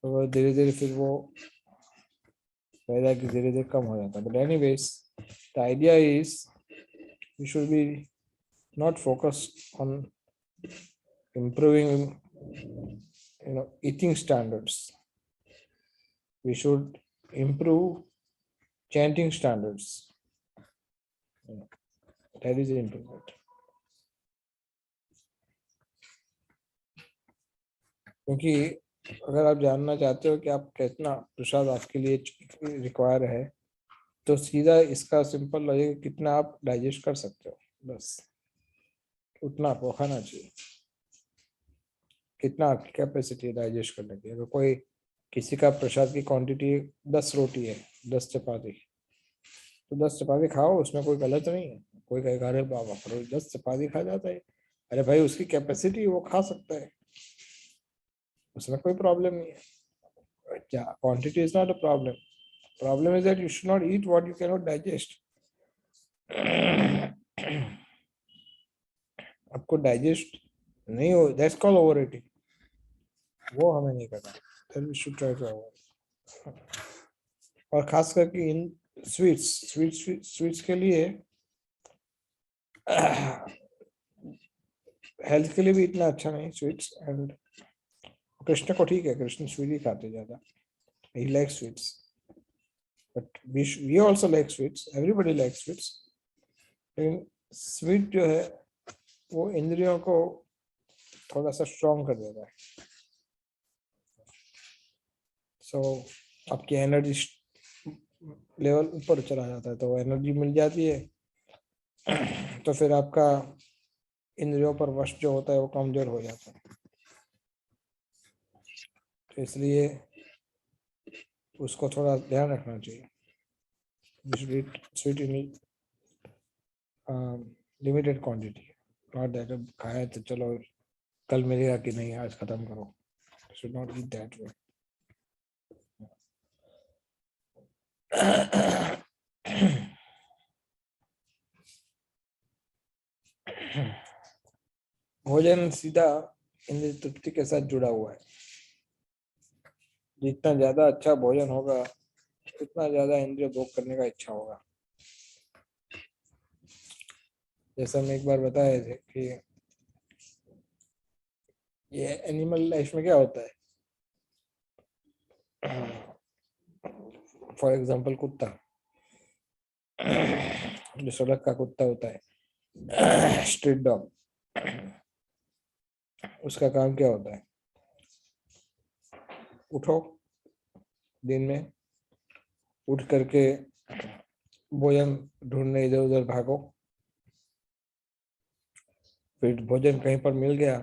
S1: तो धीरे धीरे फिर वो वैराग्य धीरे धीरे कम हो जाता है। But anyways the idea is we should be not focused on improving eating standards. We should improve chanting standards. That is the improvement. क्योंकि अगर आप जानना चाहते हो कि आप कितना प्रसाद आपके लिए रिक्वायर है, तो सीधा इसका सिंपल लॉजिक, कितना आप डाइजेस्ट कर सकते हो, बस उतना आपको खाना चाहिए। कितना आपकी कैपेसिटी है डाइजेस्ट करने की। अगर कोई किसी का प्रसाद की क्वांटिटी 10 रोटी है, 10 चपाती, तो 10 चपाती खाओ, उसमें कोई गलत नहीं है। कोई कहेगा अरे बाबा 10 चपाती खा जाता है, अरे भाई उसकी कैपेसिटी, वो खा सकता है, उसमें कोई प्रॉब्लम नहीं है। Quantity is not a problem, problem is that you should not eat what you can not digest. आपको डाइजेस्ट नहीं हो, दैट्स कॉल्ड ओवर ईटिंग, वो हमें नहीं करना। then we should try to avoid। और खास करके इन स्वीट्स के लिए हेल्थ के लिए भी इतना अच्छा नहीं स्वीट्स। एंड कृष्ण को ठीक है, कृष्ण स्वीट ही खाते ज्यादा, he like sweets, but we also like sweets, everybody like sweets. लेकिन स्वीट जो है वो इंद्रियों को थोड़ा सा स्ट्रॉन्ग कर देता है। सो आपकी एनर्जी लेवल ऊपर चला जाता है, तो एनर्जी मिल जाती है, तो फिर आपका इंद्रियों पर वश जो होता है वो कमजोर हो जाता है। तो इसलिए उसको थोड़ा ध्यान रखना चाहिए। Sweet in limited quantity, not that खाया तो चलो कल मिलेगा कि नहीं, आज खत्म करो। Should not eat that way. भोजन सीधा इंद्रिय तृप्ति के साथ जुड़ा हुआ है। जितना ज्यादा अच्छा भोजन होगा, उतना ज्यादा इंद्रिय भोग करने का इच्छा होगा। जैसा हम एक बार बताए थे कि ये एनिमल लाइफ में क्या होता है, फॉर एग्जाम्पल कुत्ता, जो सड़क का कुत्ता होता है, स्ट्रीट डॉग, उसका काम क्या होता है, उठो दिन में, उठ करके भोजन ढूंढने इधर उधर भागो, फिर भोजन कहीं पर मिल गया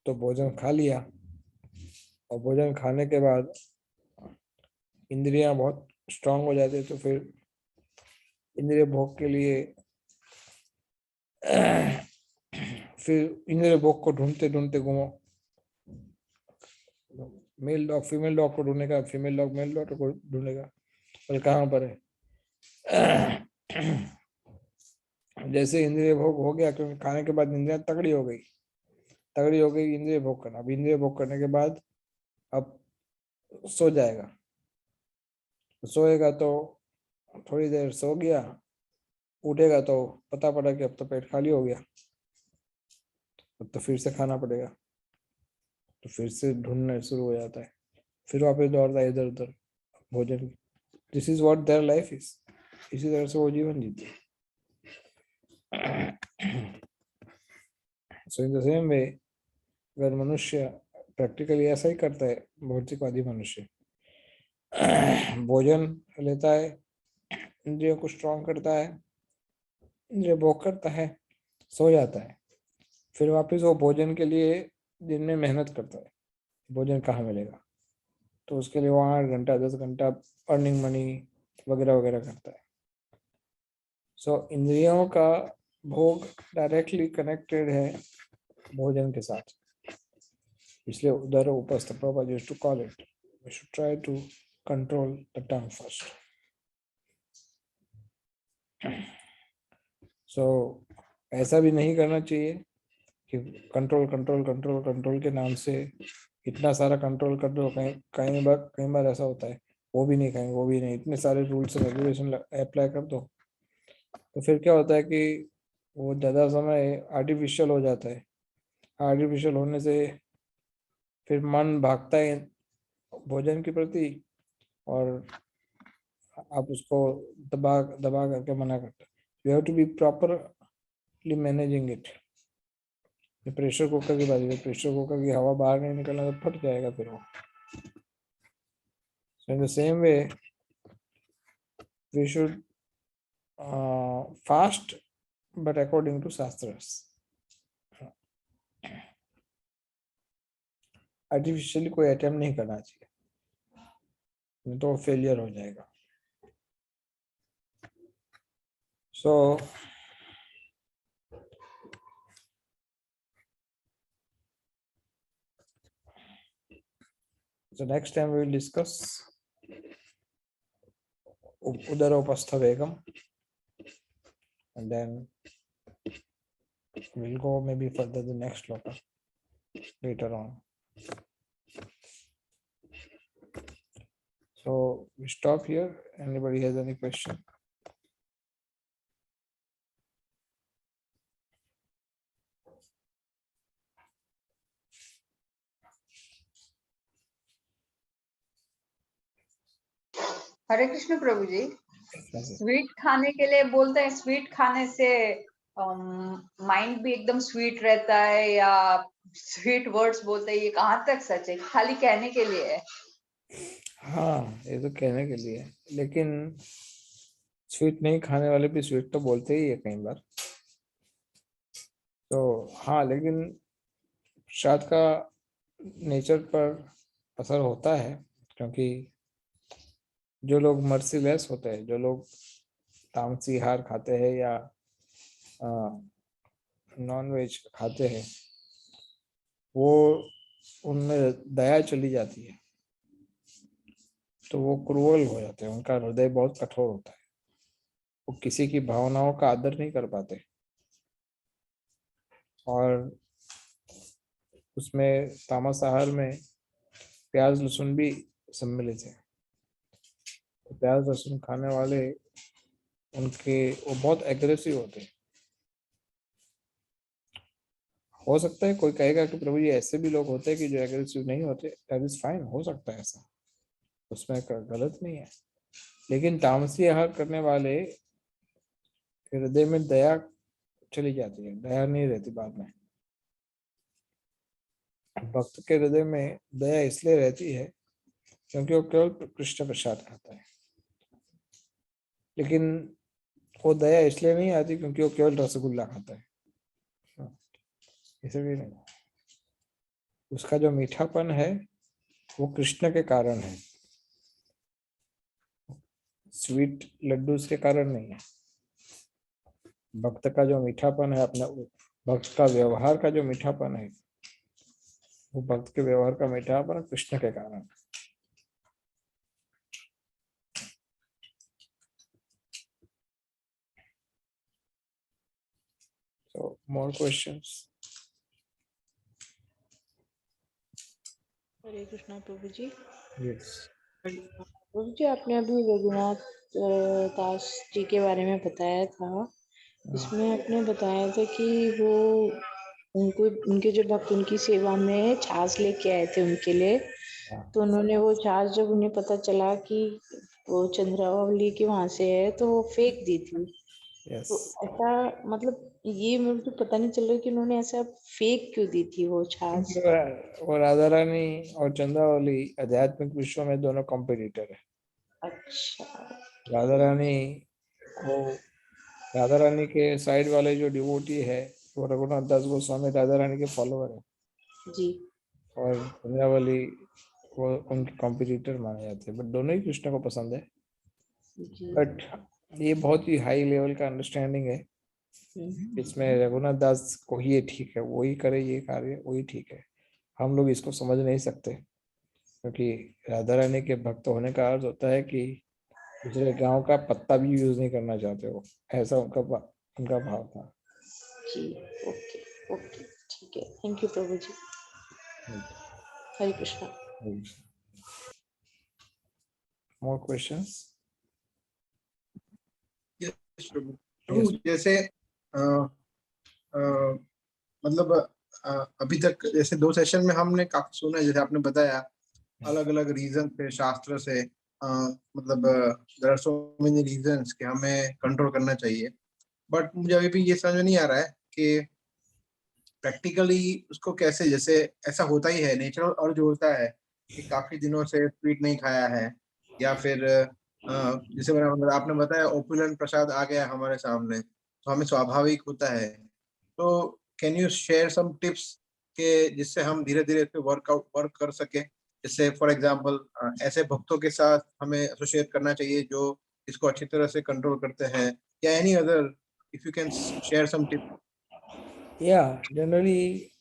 S1: तो भोजन खा लिया, और भोजन खाने के बाद इंद्रियां बहुत स्ट्रांग हो जाती है, तो फिर इंद्रिय भोग के लिए फिर इंद्रिय भोग को ढूंढते ढूंढते घूमो। मेल डॉग फीमेल डॉग को ढूंढेगा, फीमेल डॉग मेल डॉग को ढूंढेगा, और कहाँ पर है। जैसे इंद्रिय भोग हो गया, क्योंकि खाने के बाद इंद्रियां तगड़ी हो गई इंद्रिय भोग करना। अब इंद्रिय भोग करने के बाद अब सो जाएगा, सोएगा तो थोड़ी देर सो गया, उठेगा तो पता पड़ा कि अब तो पेट खाली हो गया, अब तो फिर से खाना पड़ेगा, तो फिर से ढूंढना शुरू हो जाता है, फिर वापस दौड़ता है इधर उधर भोजन। This is what their life is. इसी तरह से वो जीवन जीते हैं। सो इन द सेम वे, अगर मनुष्य प्रैक्टिकली ऐसा ही करता है, भौतिकवादी मनुष्य भोजन लेता है, इंद्रियों को स्ट्रॉन्ग करता है, इंद्रिय भोग करता है, सो जाता है, फिर वापस वो भोजन के लिए दिन में मेहनत करता है, भोजन कहाँ मिलेगा, तो उसके लिए वो 8 घंटा 10 घंटा अर्निंग मनी वगैरह वगैरह करता है। सो इंद्रियों का भोग डायरेक्टली कनेक्टेड है भोजन के साथ। इसलिए उदर उपस्थ Prabhupada used to call it. We should try to control the tongue first. So ऐसा भी नहीं करना चाहिए कि कंट्रोल कंट्रोल कंट्रोल कंट्रोल के नाम से इतना सारा कंट्रोल कर दो, कई बार ऐसा होता है वो भी नहीं खाएंगे, वो भी नहीं, इतने सारे रूल्स रेगुलेशन अप्लाई कर दो, तो फिर क्या होता है कि वो ज़्यादा समय आर्टिफिशियल हो जाता है। आर्टिफिशियल होने से फिर मन भागता है भोजन के प्रति और आप उसको दबा दबा करके मना करते हैं। You have to be properly managing it. Pressure cooker की बात है, प्रेशर कुकर की हवा बाहर नहीं निकलना तो फट जाएगा फिर वो। So in the same way we should fast but according to shastras. Artificially कोई अटेम्प्ट नहीं करना चाहिए, नहीं तो फेलियर हो जाएगा। So next time we will discuss Udaropastha Vegam, and then we'll go maybe further the next sloka later on. So we stop here. Anybody has any question?
S2: Hare Krishna prabhu ji.
S1: Yes.
S2: Sweet खाने के लिए बोलते हैं, स्वीट खाने से mind भी एकदम sweet रहता है, या स्वीट वर्ड्स बोलते हैं, ये कहाँ तक सच है? खाली कहने के लिए है।
S1: हाँ, ये तो कहने के लिए है, लेकिन स्वीट नहीं खाने वाले भी स्वीट तो बोलते ही है कई बार। तो हाँ, लेकिन प्रसाद का नेचर पर असर होता है, क्योंकि जो लोग मर्सीलेस होते हैं, जो लोग तामसी आहार खाते हैं या नॉन वेज खाते हैं, वो उनमें दया चली जाती है, तो वो क्रूअल हो जाते हैं, उनका हृदय बहुत कठोर होता है, वो किसी की भावनाओं का आदर नहीं कर पाते, और उसमें तामस आहार में प्याज लहसुन भी सम्मिलित है। तो प्याज लहसुन खाने वाले उनके वो बहुत एग्रेसिव होते हैं। हो सकता है कोई कहेगा कि प्रभु जी ऐसे भी लोग होते हैं कि जो एग्रेसिव नहीं होते, दैट इज फाइन, हो सकता है ऐसा, उसमें गलत नहीं है, लेकिन तामसी आहार करने वाले हृदय में दया चली जाती है, दया नहीं रहती बाद में। भक्त के हृदय में दया इसलिए रहती है क्योंकि वो केवल कृष्ण प्रसाद खाता है, लेकिन वो दया इसलिए नहीं आती क्योंकि वो केवल रसगुल्ला खाता है, इसलिए नहीं। उसका जो मीठापन है वो कृष्ण के कारण है, स्वीट लड्डू उसके कारण नहीं है। भक्त का जो मीठापन है, अपना भक्त का व्यवहार का जो मीठापन है, वो भक्त के व्यवहार का मीठापन कृष्ण के कारण। So more questions?
S3: हरे कृष्णा प्रभु जी।
S1: Yes.
S3: प्रभु जी, आपने अभी रघुनाथ दास जी के बारे में बताया था, इसमें आपने बताया था कि वो उनको उनके जो भक्त उनकी सेवा में छाछ लेके आए थे उनके लिए, तो उन्होंने वो छाछ जब उन्हें पता चला कि वो चंद्रावली के वहां से है तो वो फेंक दी थी।
S1: Yes.
S3: तो ऐसा मतलब ये मेरे को पता नहीं चल रहा कि उन्होंने ऐसा फेंक क्यों दी थी वो छाछ।
S1: वो राधा रानी और चंद्रावली आध्यात्मिक विश्व में दोनों कॉम्पिटिटर है।
S3: अच्छा।
S1: राधा रानी को, राधा रानी के साइड वाले जो डिवोटी है वो रघुनाथ दास गोस्वामी राधा रानी के फॉलोअर है
S3: जी।
S1: और चंद्रावली वो उनके कॉम्पिटिटर माने जाते हैं, बट दोनों ही कृष्ण को पसंद है।
S3: जी।
S1: बट ये बहुत ही हाई लेवल का अंडरस्टैंडिंग है, इसमें रघुनाथ दास को ही ये ठीक है, वही करे ये कार्य, वही ठीक है। हम लोग इसको समझ नहीं सकते, क्योंकि राधा रानी के भक्त होने का अर्थ होता है कि दूसरे गांव का पत्ता भी यूज नहीं करना चाहते हो, ऐसा उनका भाव था।
S3: जी, ओके ओके, ठीक है, thank you Prabhu ji. Hare Krishna.
S1: More questions?
S4: Yes प्रभु, जैसे मतलब अभी तक जैसे 2 सेशन में हमने काफी सुना है, जैसे आपने बताया अलग अलग रीजन से, शास्त्र से, मतलब there are so many reasons कि हमें कंट्रोल करना चाहिए। बट मुझे अभी भी ये समझ में नहीं आ रहा है कि प्रैक्टिकली उसको कैसे, जैसे ऐसा होता ही है नेचुरल और जो होता है कि काफी दिनों से स्वीट नहीं खाया है, या फिर जैसे आपने बताया ओपुलेंट प्रसाद आ गया हमारे सामने तो हमें स्वाभाविक होता है। तो can you share some tips के जिससे हम धीरे धीरे इस पे वर्क कर सके? जैसे फॉर एग्जांपल ऐसे भक्तों के साथ हमें एसोसिएट करना चाहिए जो इसको अच्छी तरह से कंट्रोल करते हैं, या any other, if you can share some tips.
S1: या जनरली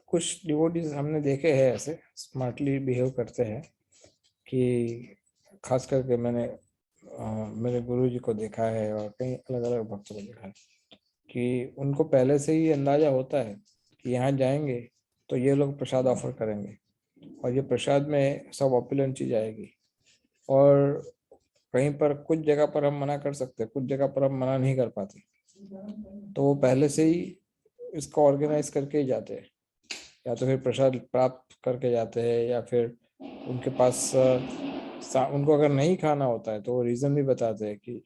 S1: कुछ डिवोटीज हमने देखे हैं ऐसे स्मार्टली बिहेव करते हैं, कि खास करके मैंने मेरे गुरु जी को देखा है और कई अलग अलग भक्तों को देखा है कि उनको पहले से ही अंदाजा होता है कि यहाँ जाएंगे तो ये लोग प्रसाद ऑफर करेंगे और ये प्रसाद में सब ऑपुलेंट चीज आएगी, और कहीं पर कुछ जगह पर हम मना कर सकते हैं, कुछ जगह पर हम मना नहीं कर पाते, तो वो पहले से ही इसको ऑर्गेनाइज करके ही जाते हैं, या तो फिर प्रसाद प्राप्त करके जाते हैं, या फिर उनके पास उनको अगर नहीं खाना होता है तो वो रीजन भी बताते हैं कि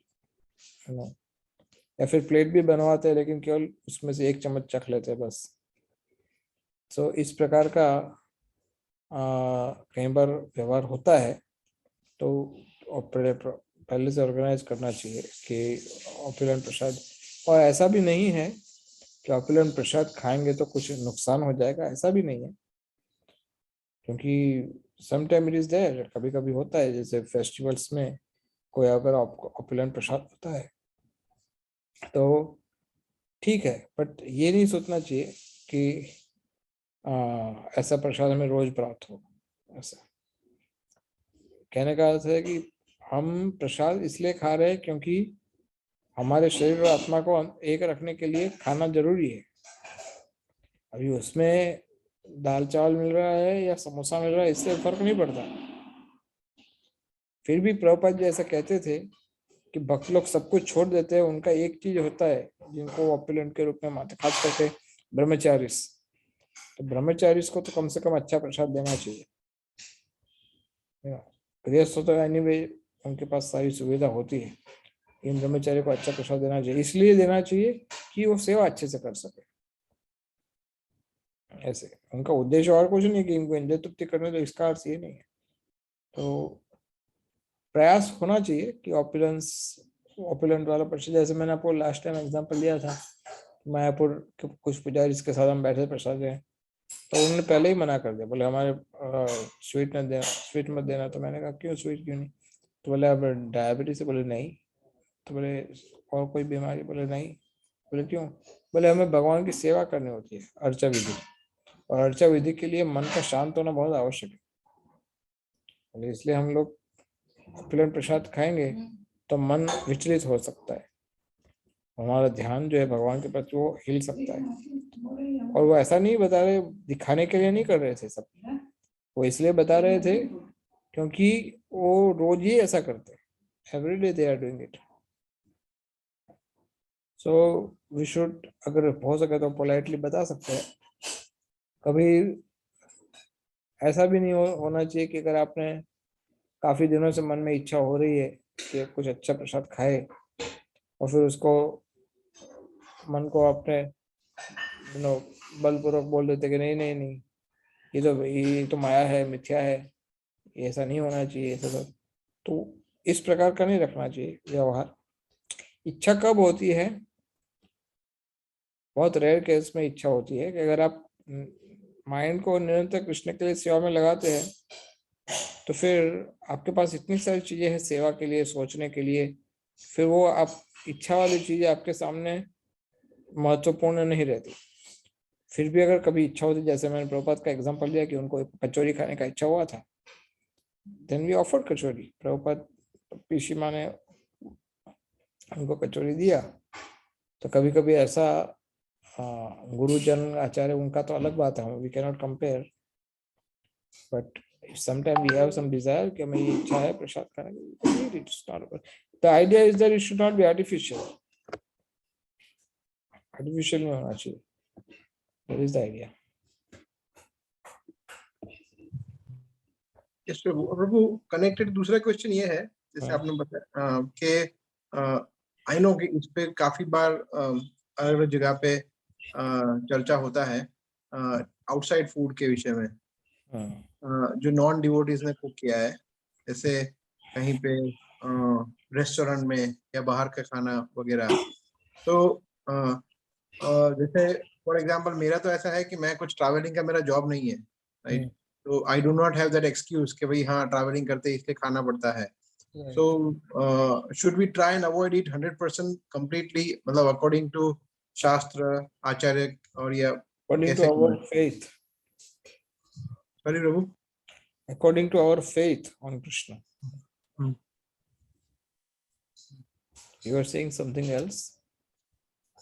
S1: या फिर प्लेट भी बनवाते हैं लेकिन केवल उसमें से एक चम्मच चख लेते हैं बस। सो इस प्रकार का कई बार व्यवहार होता है, तो पहले से ऑर्गेनाइज करना चाहिए कि ऑपुलेंट प्रसाद, और ऐसा भी नहीं है कि ऑपुलेंट प्रसाद खाएंगे तो कुछ नुकसान हो जाएगा, ऐसा भी नहीं है, क्योंकि समटाइम इट इज देयर, कभी कभी होता है, जैसे फेस्टिवल्स में कोई अगर ऑपुलेंट प्रसाद होता है तो ठीक है, बट ये नहीं सोचना चाहिए कि ऐसा प्रसाद हमें रोज प्राप्त हो। ऐसा कहने का अर्थ है कि हम प्रसाद इसलिए खा रहे हैं क्योंकि हमारे शरीर और आत्मा को एक रखने के लिए खाना जरूरी है। अभी उसमें दाल चावल मिल रहा है या समोसा मिल रहा है, इससे फर्क नहीं पड़ता। फिर भी प्रभुपाद जी ऐसा कहते थे कि भक्त लोग सब कुछ छोड़ देते हैं, उनका एक चीज होता है जिनको ऑपुलेंट के रूप में मानते, खास करके ब्रह्मचारिस। तो ब्रह्मचारिस को तो कम से कम अच्छा प्रसाद देना चाहिए। गृहस्थ तो एनीवे उनके पास सारी सुविधा होती है, इन ब्रह्मचारी को अच्छा प्रसाद देना चाहिए, इसलिए देना चाहिए कि वो सेवा अच्छे से कर सके। ऐसे उनका उद्देश्य और कुछ नहीं कि इनको इंद्रिय तृप्ति करने, तो इसका अर्थ ये नहीं है। तो प्रयास होना चाहिए कि ऑपुलेंट वाला प्रसाद, जैसे मैंने आपको लास्ट टाइम एग्जांपल दिया था, मायापुर के कुछ पुजारी जिसके साथ हम बैठे प्रसाद हैं, तो उन्होंने पहले ही मना कर दिया, बोले हमारे स्वीट न देना, स्वीट मत देना। तो मैंने कहा क्यों स्वीट क्यों नहीं? तो बोले अब डायबिटीज से, बोले नहीं। तो बोले और कोई बीमारी? बोले नहीं। बोले क्यों? बोले हमें भगवान की सेवा करनी होती है, अर्चा विधि, और अर्चा विधि के लिए मन का शांत होना बहुत आवश्यक है। बोले इसलिए हम लोग ऑपुलेंट प्रसाद खाएंगे तो मन विचलित हो सकता है, हमारा ध्यान जो है भगवान के प्रति वो हिल सकता है। और वो ऐसा नहीं बता रहे, दिखाने के लिए नहीं कर रहे थे सब, वो इसलिए बता रहे थे क्योंकि वो रोज ही ऐसा करते हैं, every day they are doing it. So we should, अगर हो सके तो पोलाइटली बता सकते हैं। कभी ऐसा भी नहीं होना चाहिए कि अगर आपने काफी दिनों से मन में इच्छा हो रही है कि कुछ अच्छा प्रसाद खाए, और फिर उसको मन को अपने बलपूर्वक बोल देते कि नहीं नहीं नहीं, ये तो माया है, मिथ्या है, ये ऐसा नहीं होना चाहिए, ऐसा तो इस प्रकार का नहीं रखना चाहिए व्यवहार। इच्छा कब होती है? बहुत रेयर केस में इच्छा होती है कि अगर आप माइंड को निरंतर कृष्ण के लिए सेवा में लगाते हैं तो फिर आपके पास इतनी सारी चीजें हैं सेवा के लिए, सोचने के लिए, फिर वो आप इच्छा वाली चीजें आपके सामने महत्वपूर्ण नहीं रहती। फिर भी अगर कभी इच्छा होती, जैसे मैंने प्रभुपाद का एग्जांपल लिया कि उनको कचौरी खाने का इच्छा हुआ था, then we offered kachori. Prabhupada पीसी माँ ने उनको कचौरी दिया। तो कभी कभी ऐसा गुरुजन आचार्य उनका तो अलग बात है, we can not compare, but sometimes we have some desire कि हमें ये इच्छा है प्रसाद खाने की, it's not, the idea is that it should not be artificial नहीं होना चाहिए, that is the idea.
S4: Yes, Prabhu connected दूसरा क्वेश्चन ये है, जैसे आपने बताया कि आई नो कि इस पे काफी बार अलग अलग जगह पे चर्चा होता है आउटसाइड फूड के विषय में, जो नॉन डिवोटीज ने कुक किया है, जैसे कहीं पे रेस्टोरेंट में या बाहर का खाना वगैरह। तो जैसे फॉर एग्जांपल मेरा तो ऐसा है कि मैं कुछ ट्रैवलिंग का मेरा जॉब नहीं है, राइट? तो I do not have that excuse कि भाई हाँ ट्रैवलिंग करते इसलिए खाना पड़ता है। So should we try and avoid it 100% completely, मतलब according to शास्त्र आचार्य, और या
S1: according to
S4: कैसे?
S1: our faith,
S4: Sorry Prabhu,
S1: according to our faith on Krishna. You are saying something else?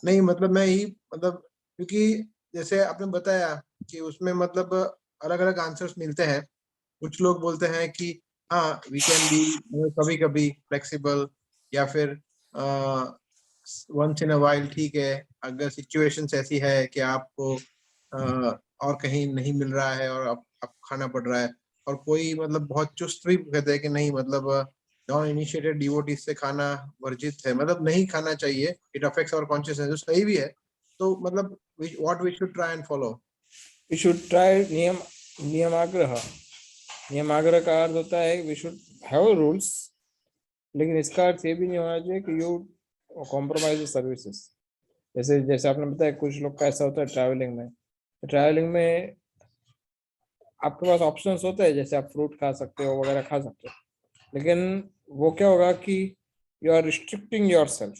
S4: नहीं मतलब मैं ही मतलब, क्योंकि जैसे आपने बताया कि उसमें मतलब अलग अलग आंसर्स मिलते हैं। कुछ लोग बोलते हैं कि हाँ वी कैन बी कभी कभी फ्लेक्सिबल, या फिर वंस इन अ वाइल ठीक है, अगर सिचुएशंस ऐसी है कि आपको और कहीं नहीं मिल रहा है और आप खाना पड़ रहा है। और कोई मतलब बहुत चुस्त भी कहते हैं कि नहीं मतलब नॉन इनिशिएटेड डिवोटीज से खाना वर्जित है, मतलब नहीं खाना चाहिए, इट अफेक्ट्स आवर कॉन्शियसनेस, जो सही भी है। तो मतलब what we should try and follow?
S1: We should try नियमाग्रह। नियमाग्रह का अर्थ होता है we should have rules, लेकिन इसका अर्थ ये भी नहीं होना चाहिए कि you compromise सर्विसेज। जैसे आपने बताया कुछ लोग का ऐसा होता है ट्रैवलिंग में आपके पास ऑप्शंस होते हैं, जैसे आप फ्रूट खा सकते हो वगैरह खा सकते हो, लेकिन वो क्या होगा कि you are restricting yourself.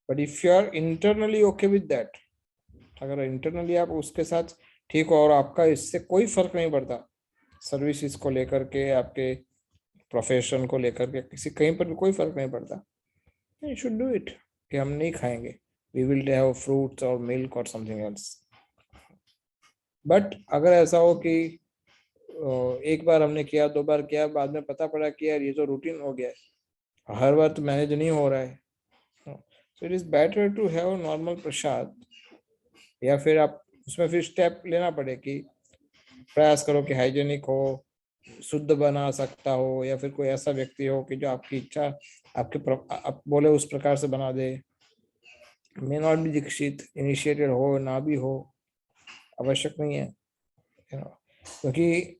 S1: But if you are internally okay with that, अगर इंटरनली आप उसके साथ ठीक हो और आपका इससे कोई फर्क नहीं पड़ता, सर्विसेज को लेकर के, आपके प्रोफेशन को लेकर के, किसी कहीं पर भी कोई फर्क नहीं पड़ता, यू शुड डू इट कि हम नहीं खाएंगे, वी विल हैव फ्रूट्स और मिल्क और समथिंग एल्स। बट अगर ऐसा हो कि एक बार हमने किया, 2 बार किया, बाद में पता पड़ा कि यार ये तो रूटीन हो गया है, हर बार तो मैनेज नहीं हो रहा है, so it is better to have normal prasad. या फिर आप उसमें फिर स्टेप लेना पड़े कि प्रयास करो कि हाइजेनिक हो, शुद्ध बना सकता हो, या फिर कोई ऐसा व्यक्ति हो कि जो आपकी इच्छा आप बोले उस प्रकार से बना दे। May not be dikshit, initiated हो ना भी हो, आवश्यक नहीं है, क्योंकि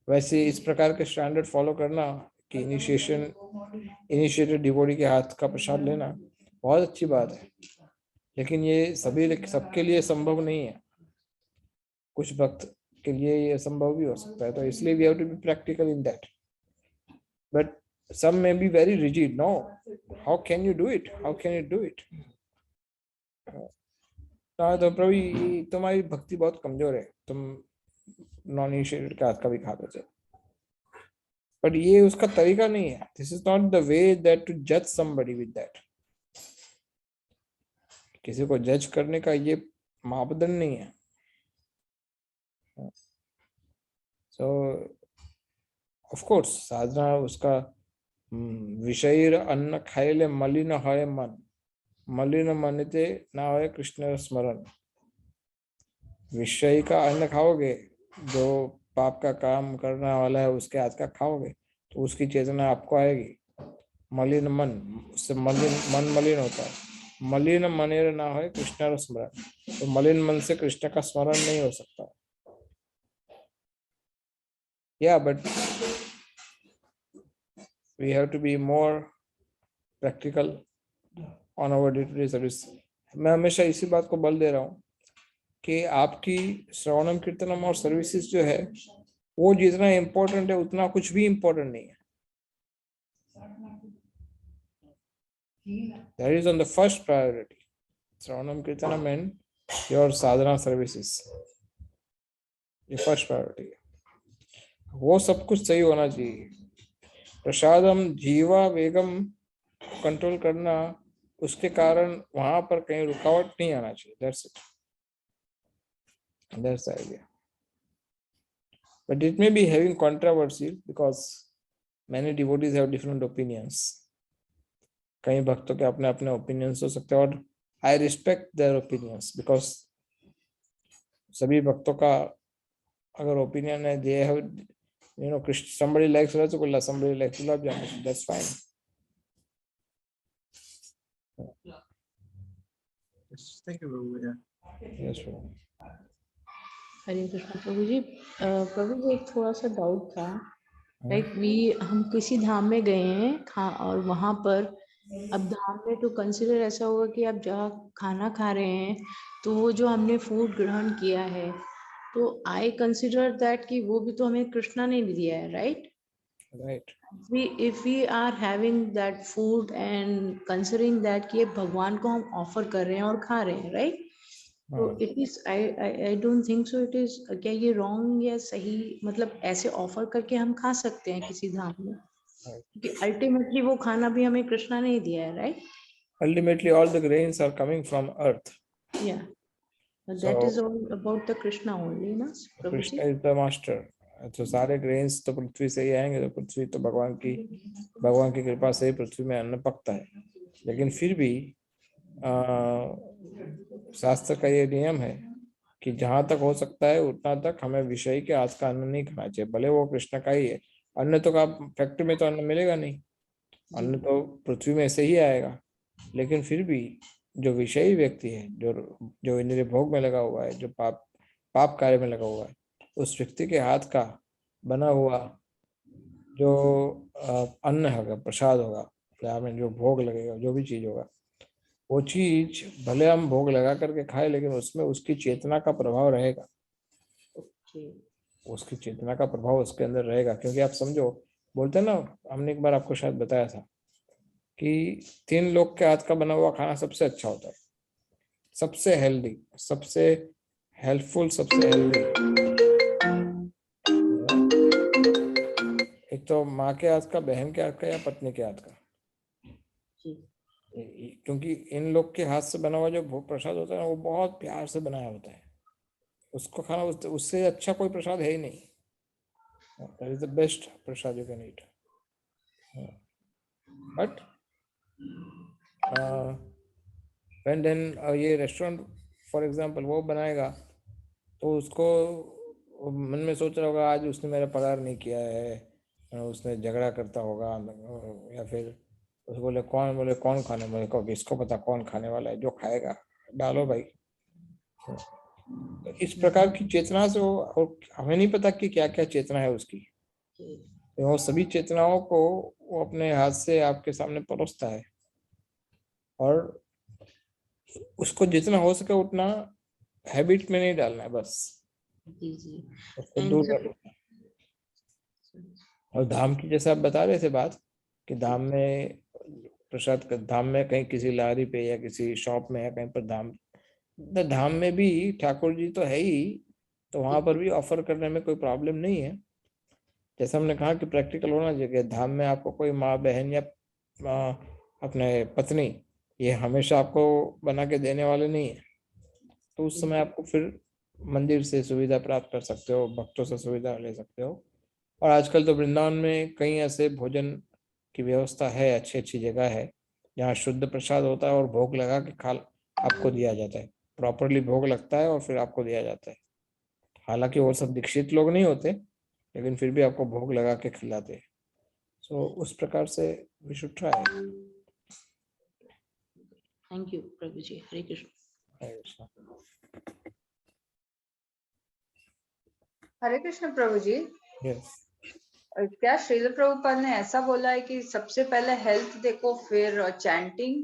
S1: वैसे इस प्रकार के स्टैंडर्ड फॉलो करना कि इनिशिएटेड डिवोटी के हाथ का प्रसाद लेना बहुत अच्छी बात है, लेकिन ये सबके लिए संभव नहीं है, कुछ भक्त के लिए ये संभव भी हो सकता है। तो इसलिए we have to be practical in that, but some may be very rigid. No, how can you do it? How can you do it? तो प्रभु तुम्हारी भक्ति बहुत कमजोर है, तुम नॉन इनिशिएटेड के हाथ का भी खाते थे, बट ये उसका तरीका नहीं है। This is not the way that to जज समबडी विद दैट। किसी को जज करने का ये मापदंड नहीं है। सो ऑफ कोर्स साधना उसका विषय अन्न खाइले मलिन है मन, मलिन मनते ना हो कृष्ण स्मरण। विषय का अन्न खाओगे, जो पाप का काम करने वाला है उसके हाथ का खाओगे, तो उसकी चेतना आपको आएगी। मलिन मन, उससे मन मलिन होता है। मलिन मनेर ना हो कृष्ण स्मरण, तो मलिन मन से कृष्ण का स्मरण नहीं हो सकता। Yeah, but we have to be more practical on our day-to-day service. मैं हमेशा इसी बात को बल दे रहा हूँ कि आपकी श्रवणम कीर्तनम और सर्विसेज जो है वो जितना इम्पोर्टेंट है उतना कुछ भी इम्पोर्टेंट नहीं है। That is on the first priority. श्रवणम kirtanam and your Sadhana services, ये फर्स्ट प्रायोरिटी है। वो सब कुछ सही होना चाहिए। प्रसादम जीवा वेगम कंट्रोल करना, उसके कारण वहां पर कहीं रुकावट नहीं आना चाहिए। That's it, that's the idea. But it may be having controversy because many devotees have different opinions. कई भक्तों के अपने अपने ओपिनियंस हो सकते हैं, और I respect their opinions because सभी भक्तों का अगर ओपिनियन है, they have, you know, somebody likes rasgulla, somebody likes gulab jamun, that's fine.
S4: Thank you, Prabhu. Yeah.
S1: Yes, Prabhu.
S3: हरे कृष्ण प्रभु जी। प्रभु जी एक थोड़ा सा डाउट था, लाइक हम किसी धाम में गए हैं और वहां पर अब धाम में तो कंसिडर ऐसा होगा कि आप जहाँ खाना खा रहे हैं तो वो जो हमने फूड ग्रहण किया है, तो आई कंसिडर दैट कि वो भी तो हमें कृष्णा ने दिया है, right?
S1: Right.
S3: if we are having that food and considering that कि ये भगवान को हम ऑफर कर रहे हैं और खा रहे हैं, राइट? तो it is I don't think so it is, क्या ये रॉन्ग या सही, मतलब ऐसे ऑफर करके हम खा सकते हैं किसी धाम में? क्योंकि अल्टीमेटली वो खाना भी हमें कृष्णा ने ही दिया है, right?
S1: Ultimately all the grains are coming from earth.
S3: या that is all about the Krishna only ना प्रभु जी?
S1: Krishna is the master. तो सारे ग्रेन्स तो पृथ्वी से ही आएंगे, तो पृथ्वी तो भगवान की कृपा से ही पृथ्वी में अन्न पकता है। लेकिन फिर भी शास्त्र का ये नियम है कि जहां तक हो सकता है उतना तक हमें विषय के हाथ का अन्न नहीं खाना चाहिए, भले वो कृष्ण का ही है। अन्न तो का फैक्ट्री में तो अन्न मिलेगा नहीं, अन्न तो पृथ्वी में से ही आएगा। लेकिन फिर भी जो विषयी व्यक्ति है, जो इंद्रिय भोग में लगा हुआ है, जो पाप कार्य में लगा हुआ है, उस व्यक्ति के हाथ का बना हुआ जो अन्न होगा, प्रसाद होगा, या में जो भोग लगेगा, जो भी चीज होगा, वो चीज भले हम भोग लगा करके खाए, लेकिन उसमें उसकी चेतना का प्रभाव रहेगा। उसकी चेतना का प्रभाव उसके अंदर रहेगा। क्योंकि आप समझो, बोलते हैं ना, हमने एक बार आपको शायद बताया था कि 3 लोग के हाथ का बना हुआ खाना सबसे अच्छा होता है, सबसे हेल्दी, सबसे हेल्पफुल, सबसे हेल्दी। एक तो माँ के हाथ का, बहन के हाथ का, या पत्नी के हाथ का। क्योंकि इन लोग के हाथ से बना हुआ जो भोग प्रसाद होता है ना, वो बहुत प्यार से बनाया होता है। उसको खाना, उससे अच्छा कोई प्रसाद है ही नहीं। That is the best prasad you can eat. But when then ये रेस्टोरेंट फॉर एग्जांपल वो बनाएगा, तो उसको मन में सोच रहा होगा आज उसने मेरा पगार नहीं किया है, उसने झगड़ा करता होगा, या फिर उस बोले कौन खाने, बोले को किसको पता कौन खाने वाला है, जो खाएगा डालो भाई। तो इस प्रकार की चेतना से और हमें नहीं पता कि क्या क्या चेतना है उसकी, तो वो सभी चेतनाओं को वो अपने हाथ से आपके सामने परोसता है, और उसको जितना हो सके उतना हैबिट में नहीं डालना है, बस उसको दूर रखना। और धाम की जैसे आप बता रहे थे बात, कि धाम में प्रसाद, धाम में कहीं किसी लारी पे या किसी शॉप में या कहीं पर धाम में भी ठाकुर जी तो है ही, तो वहां पर भी ऑफर करने में कोई प्रॉब्लम नहीं है। जैसे हमने कहा कि प्रैक्टिकल होना चाहिए। धाम में आपको कोई माँ बहन या अपने पत्नी ये हमेशा आपको बना के देने वाले नहीं है, तो उस समय आपको फिर मंदिर से सुविधा प्राप्त कर सकते हो, भक्तों से सुविधा ले सकते हो। और आजकल तो वृंदावन में कई ऐसे भोजन की व्यवस्था है, अच्छी अच्छी जगह है जहाँ शुद्ध प्रसाद होता है और भोग लगा के आपको दिया जाता है। प्रॉपरली भोग लगता है और फिर आपको दिया जाता है। हालांकि वो सब दीक्षित लोग नहीं होते, लेकिन फिर भी आपको भोग लगा के खिलाते हैं। सो उस प्रकार से we should try.
S3: Thank you Prabhu ji. Hare Krishna.
S2: Hare Krishna prabhu ji.
S1: Yes.
S2: क्या श्रील प्रभुपाद ने ऐसा बोला है कि सबसे पहले हेल्थ देखो, फिर chanting,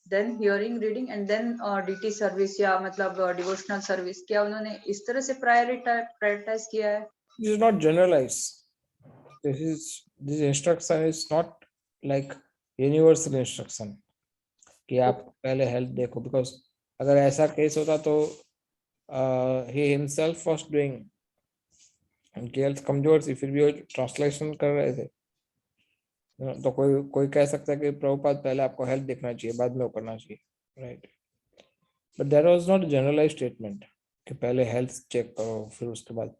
S2: then hearing, reading and then deity service, या मतलब डिवोशनल सर्विस? क्या उन्होंने इस तरह से प्रायोरिटाइज किया है?
S1: This is not generalized. This instruction is not like universal instruction कि आप पहले हेल्थ देखो, बिकॉज अगर ऐसा केस होता तो ही हिमसेल्फ वाज डूइंग, उनकी हेल्थ कमजोर थी फिर भी वो ट्रांसलेशन कर रहे थे, तो कोई कोई कह सकता है कि प्रभुपाद पहले आपको हेल्थ देखना चाहिए बाद में वो करना चाहिए, right. But that was not generalized statement कि पहले हेल्थ चेक करो फिर उसके बाद।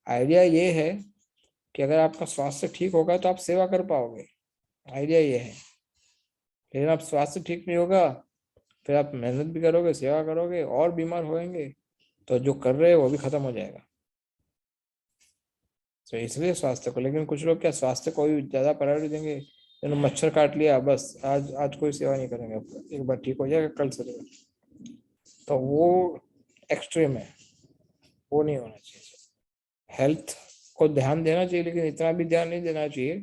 S1: आइडिया ये है कि अगर आपका स्वास्थ्य ठीक होगा तो आप सेवा कर पाओगे, आइडिया ये है। लेकिन आप स्वास्थ्य ठीक नहीं होगा फिर आप मेहनत भी करोगे सेवा करोगे और बीमार होएंगे तो जो कर रहे हैं वो भी खत्म हो जाएगा। तो इसलिए स्वास्थ्य को, लेकिन कुछ लोग क्या स्वास्थ्य को भी ज्यादा प्रायोरिटी देंगे, मच्छर काट लिया बस आज आज कोई सेवा नहीं करेंगे, एक बार ठीक हो जाएगा कल से, तो वो एक्सट्रीम है, वो नहीं होना चाहिए। हेल्थ को ध्यान देना चाहिए लेकिन इतना भी ध्यान नहीं देना चाहिए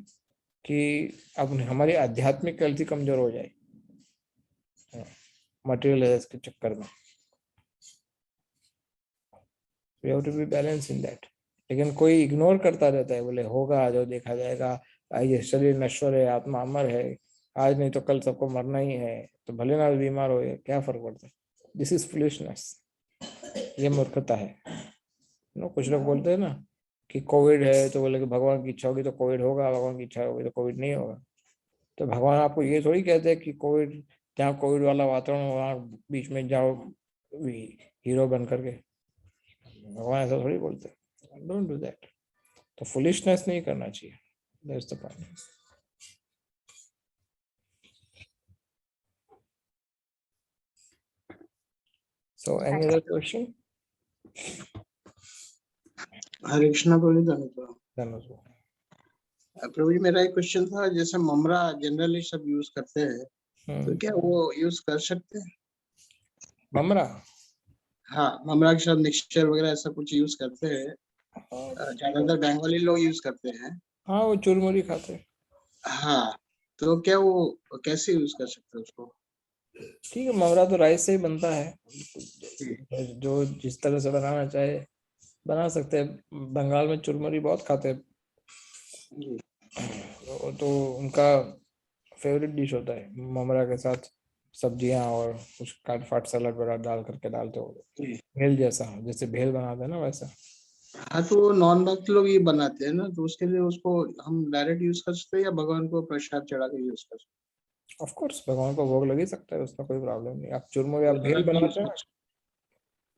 S1: कि अब हमारी आध्यात्मिक हेल्थ ही कमजोर हो जाए मटेरियल हेल्थ के चक्कर में। We have to be balance in that. लेकिन कोई इग्नोर करता रहता है, बोले होगा जो देखा जाएगा, ये शरीर नश्वर है आत्मा अमर है, आज नहीं तो कल सबको मरना ही है, तो भले ना बीमार हो क्या फर्क पड़ता है। दिस इज फुलिशनेस, ये मूर्खता है। कुछ लोग बोलते हैं ना कि कोविड है तो बोले कि भगवान की इच्छा होगी तो कोविड होगा, भगवान की इच्छा होगी तो कोविड नहीं होगा। तो भगवान आपको ये थोड़ी कहते हैं कि कोविड, जहाँ कोविड वाला वातावरण वहाँ बीच में जाओ हीरो बन करके, भगवान ऐसा थोड़ी बोलते। Don't do that. तो फुलिशनेस नहीं करना चाहिए, that's the point. So any other question?
S4: हरे कृष्णा प्रभु जी।
S1: धन्यवाद।
S4: प्रभु जी मेरा एक क्वेश्चन था, जैसे ममरा जनरली सब यूज करते हैं तो क्या वो यूज कर सकते हैं?
S1: ममरा,
S4: हाँ ममरा के साथ मिक्सचर वगैरह ऐसा कुछ यूज करते हैं, ज्यादातर बंगाली लोग यूज करते हैं।
S1: हाँ वो चुरमुरी खाते हैं।
S4: हाँ तो क्या वो कैसे यूज कर सकते हैं उसको?
S1: ठीक है, ममरा तो राइस से ही बनता है, जो जिस तरह से बनाना चाहे बना सकते हैं। बंगाल में चुरमुरी बहुत खाते हैं, तो उनका फेवरेट डिश होता है ममरा के साथ सब्जियां और कुछ काट फाट सलाद वगैरह डाल करके डालते हो, भेल जैसा, जैसे भेल बनाते हैं ना वैसा।
S4: हाँ तो नॉन भक्त लोग ये बनाते हैं ना, तो उसके लिए उसको हम डायरेक्ट यूज कर सकते हैं या भगवान को प्रसाद चढ़ा के यूज कर सकते
S1: ऑफ कोर्स भगवान को भोग लग ही सकता है, उसमें कोई प्रॉब्लम नहीं। आप चुरमुरी, आप
S4: हैं?
S1: भेल
S4: अलग भी use
S1: बनाते हैं,
S4: कर सकते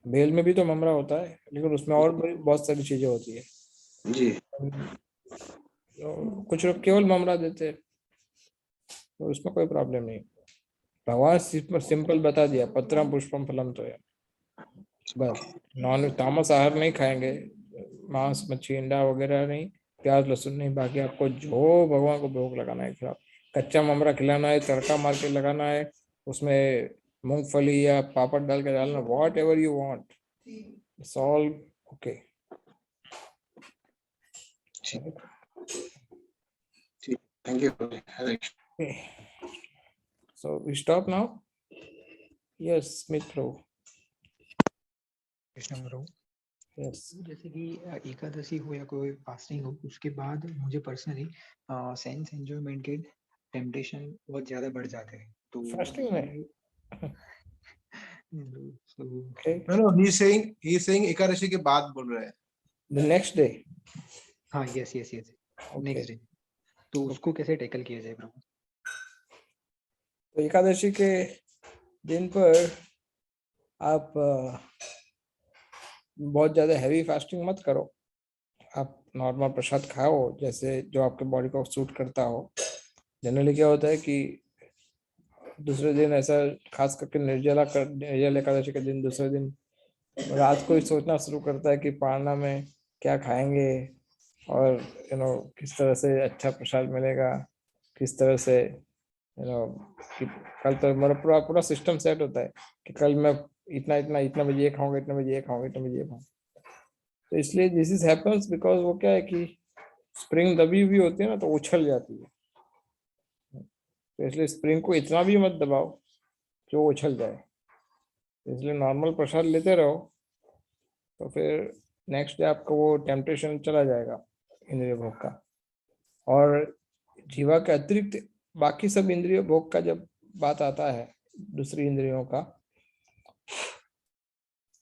S1: भेल में भी तो ममरा होता है लेकिन उसमें और भी बहुत सारी चीजें होती है।
S4: हैं। जी
S1: तो कुछ लोग केवल ममरा देते हैं, तो उसमें कोई प्रॉब्लम नहीं। भगवान सिंपल बता दिया, पत्रम पुष्पम फलम तो है बस। नॉन तामस आहार नहीं खाएंगे, मांस मच्छी अंडा वगैरह नहीं, प्याज लहसुन नहीं, बाकी आपको जो भगवान को भोग लगाना है खिलाओ। कच्चा ममरा खिलाना है, तड़का मार के लगाना है, उसमें मूंगफली या पापड़ डाल के डालना, whatever you want, it's all okay.
S4: ठीक, thank you. Hare Krishna.
S1: So we stop now. Yes, Smith Pro.
S5: Krishna प्रभु,
S1: Yes.
S5: जैसे कि एकादशी हो या कोई फास्टिंग हो, उसके बाद मुझे पर्सनली सेंस एंजॉयमेंट के टेम्पटेशन बहुत ज्यादा बढ़ जाते हैं। तो
S1: Fasting में.
S5: so,
S1: Okay.
S4: No, he's saying Ekadashi के बाद बोल रहे हैं।
S1: The next day.
S5: हाँ yes yes yes
S1: Okay.
S5: Next day, तो उसको कैसे टैकल किया जाए प्रभु?
S1: तो एकादशी के दिन पर आप बहुत ज्यादा हैवी फास्टिंग मत करो, आप नॉर्मल प्रसाद खाओ जैसे जो आपके बॉडी को सूट करता हो। जनरली क्या होता है कि दूसरे दिन ऐसा, खास करके निर्जल एकादशी के दिन दूसरे दिन रात को ही सोचना शुरू करता है कि पारना में क्या खाएंगे और किस तरह से अच्छा प्रसाद मिलेगा, किस तरह से कि कल तो मेरा पूरा पूरा सिस्टम सेट होता है कि कल मैं इतना इतना इतना बजे ये खाऊंगा, इतना बजे ये खाऊंगा, इतना बजे ये खाऊंगा। तो इसलिए दिस इज हैपेंस बिकॉज वो क्या है कि स्प्रिंग दबी हुई होती है ना, तो उछल जाती है। तो इसलिए स्प्रिंग को इतना भी मत दबाओ कि वो उछल जाए, इसलिए नॉर्मल प्रसाद लेते रहो, तो फिर नेक्स्ट डे आपको वो टेम्पटेशन चला जाएगा इंद्रिय भोग का। और जीवा के अतिरिक्त बाकी सब इंद्रिय भोग का जब बात आता है, दूसरी इंद्रियों का,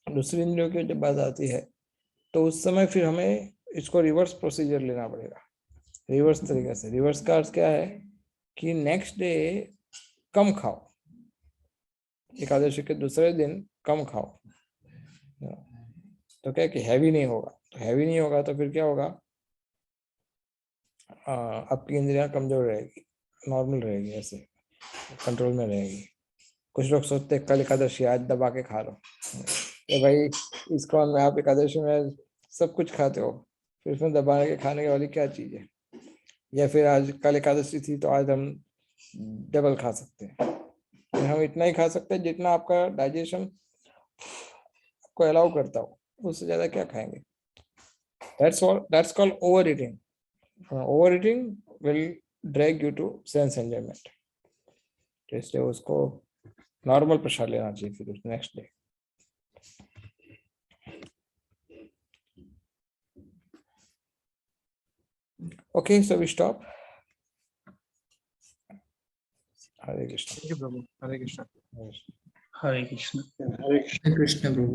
S1: दूसरी इंद्रियों की जब बात आती है तो उस समय फिर हमें इसको रिवर्स प्रोसीजर लेना पड़ेगा, रिवर्स तरीके से। रिवर्स का अर्थ क्या है कि नेक्स्ट डे कम खाओ, एकादशी के दूसरे दिन कम खाओ। तो क्या कि हैवी नहीं होगा, तो हैवी नहीं होगा तो फिर क्या होगा, आपकी इंद्रियां कमजोर रहेगी, नॉर्मल रहेगी, ऐसे कंट्रोल में रहेगी। कुछ लोग सोचते हैं कल एकादशी आज दबा के खा लो, तो भाई इस्कॉन में आप एकादशी में सब कुछ खाते हो, फिर उसमें दबाने के खाने वाली क्या चीज है। या फिर आज कल एकादशी थी तो आज हम डबल खा सकते हैं, फिर हम इतना ही खा सकते हैं जितना आपका डाइजेशन आपको अलाउ करता हो, उससे ज्यादा क्या खाएंगे। That's called overeating. Overeating will drag you to sense enjoyment. तो इसलिए उसको नॉर्मल प्रसाद लेना चाहिए फिर next day. Okay, so we stop. Hare Krishna.
S4: Thank you, Prabhu. Hare Krishna.
S1: Hare Krishna.
S6: Hare Krishna
S4: Hare Krishna.
S6: Krishna Prabhu.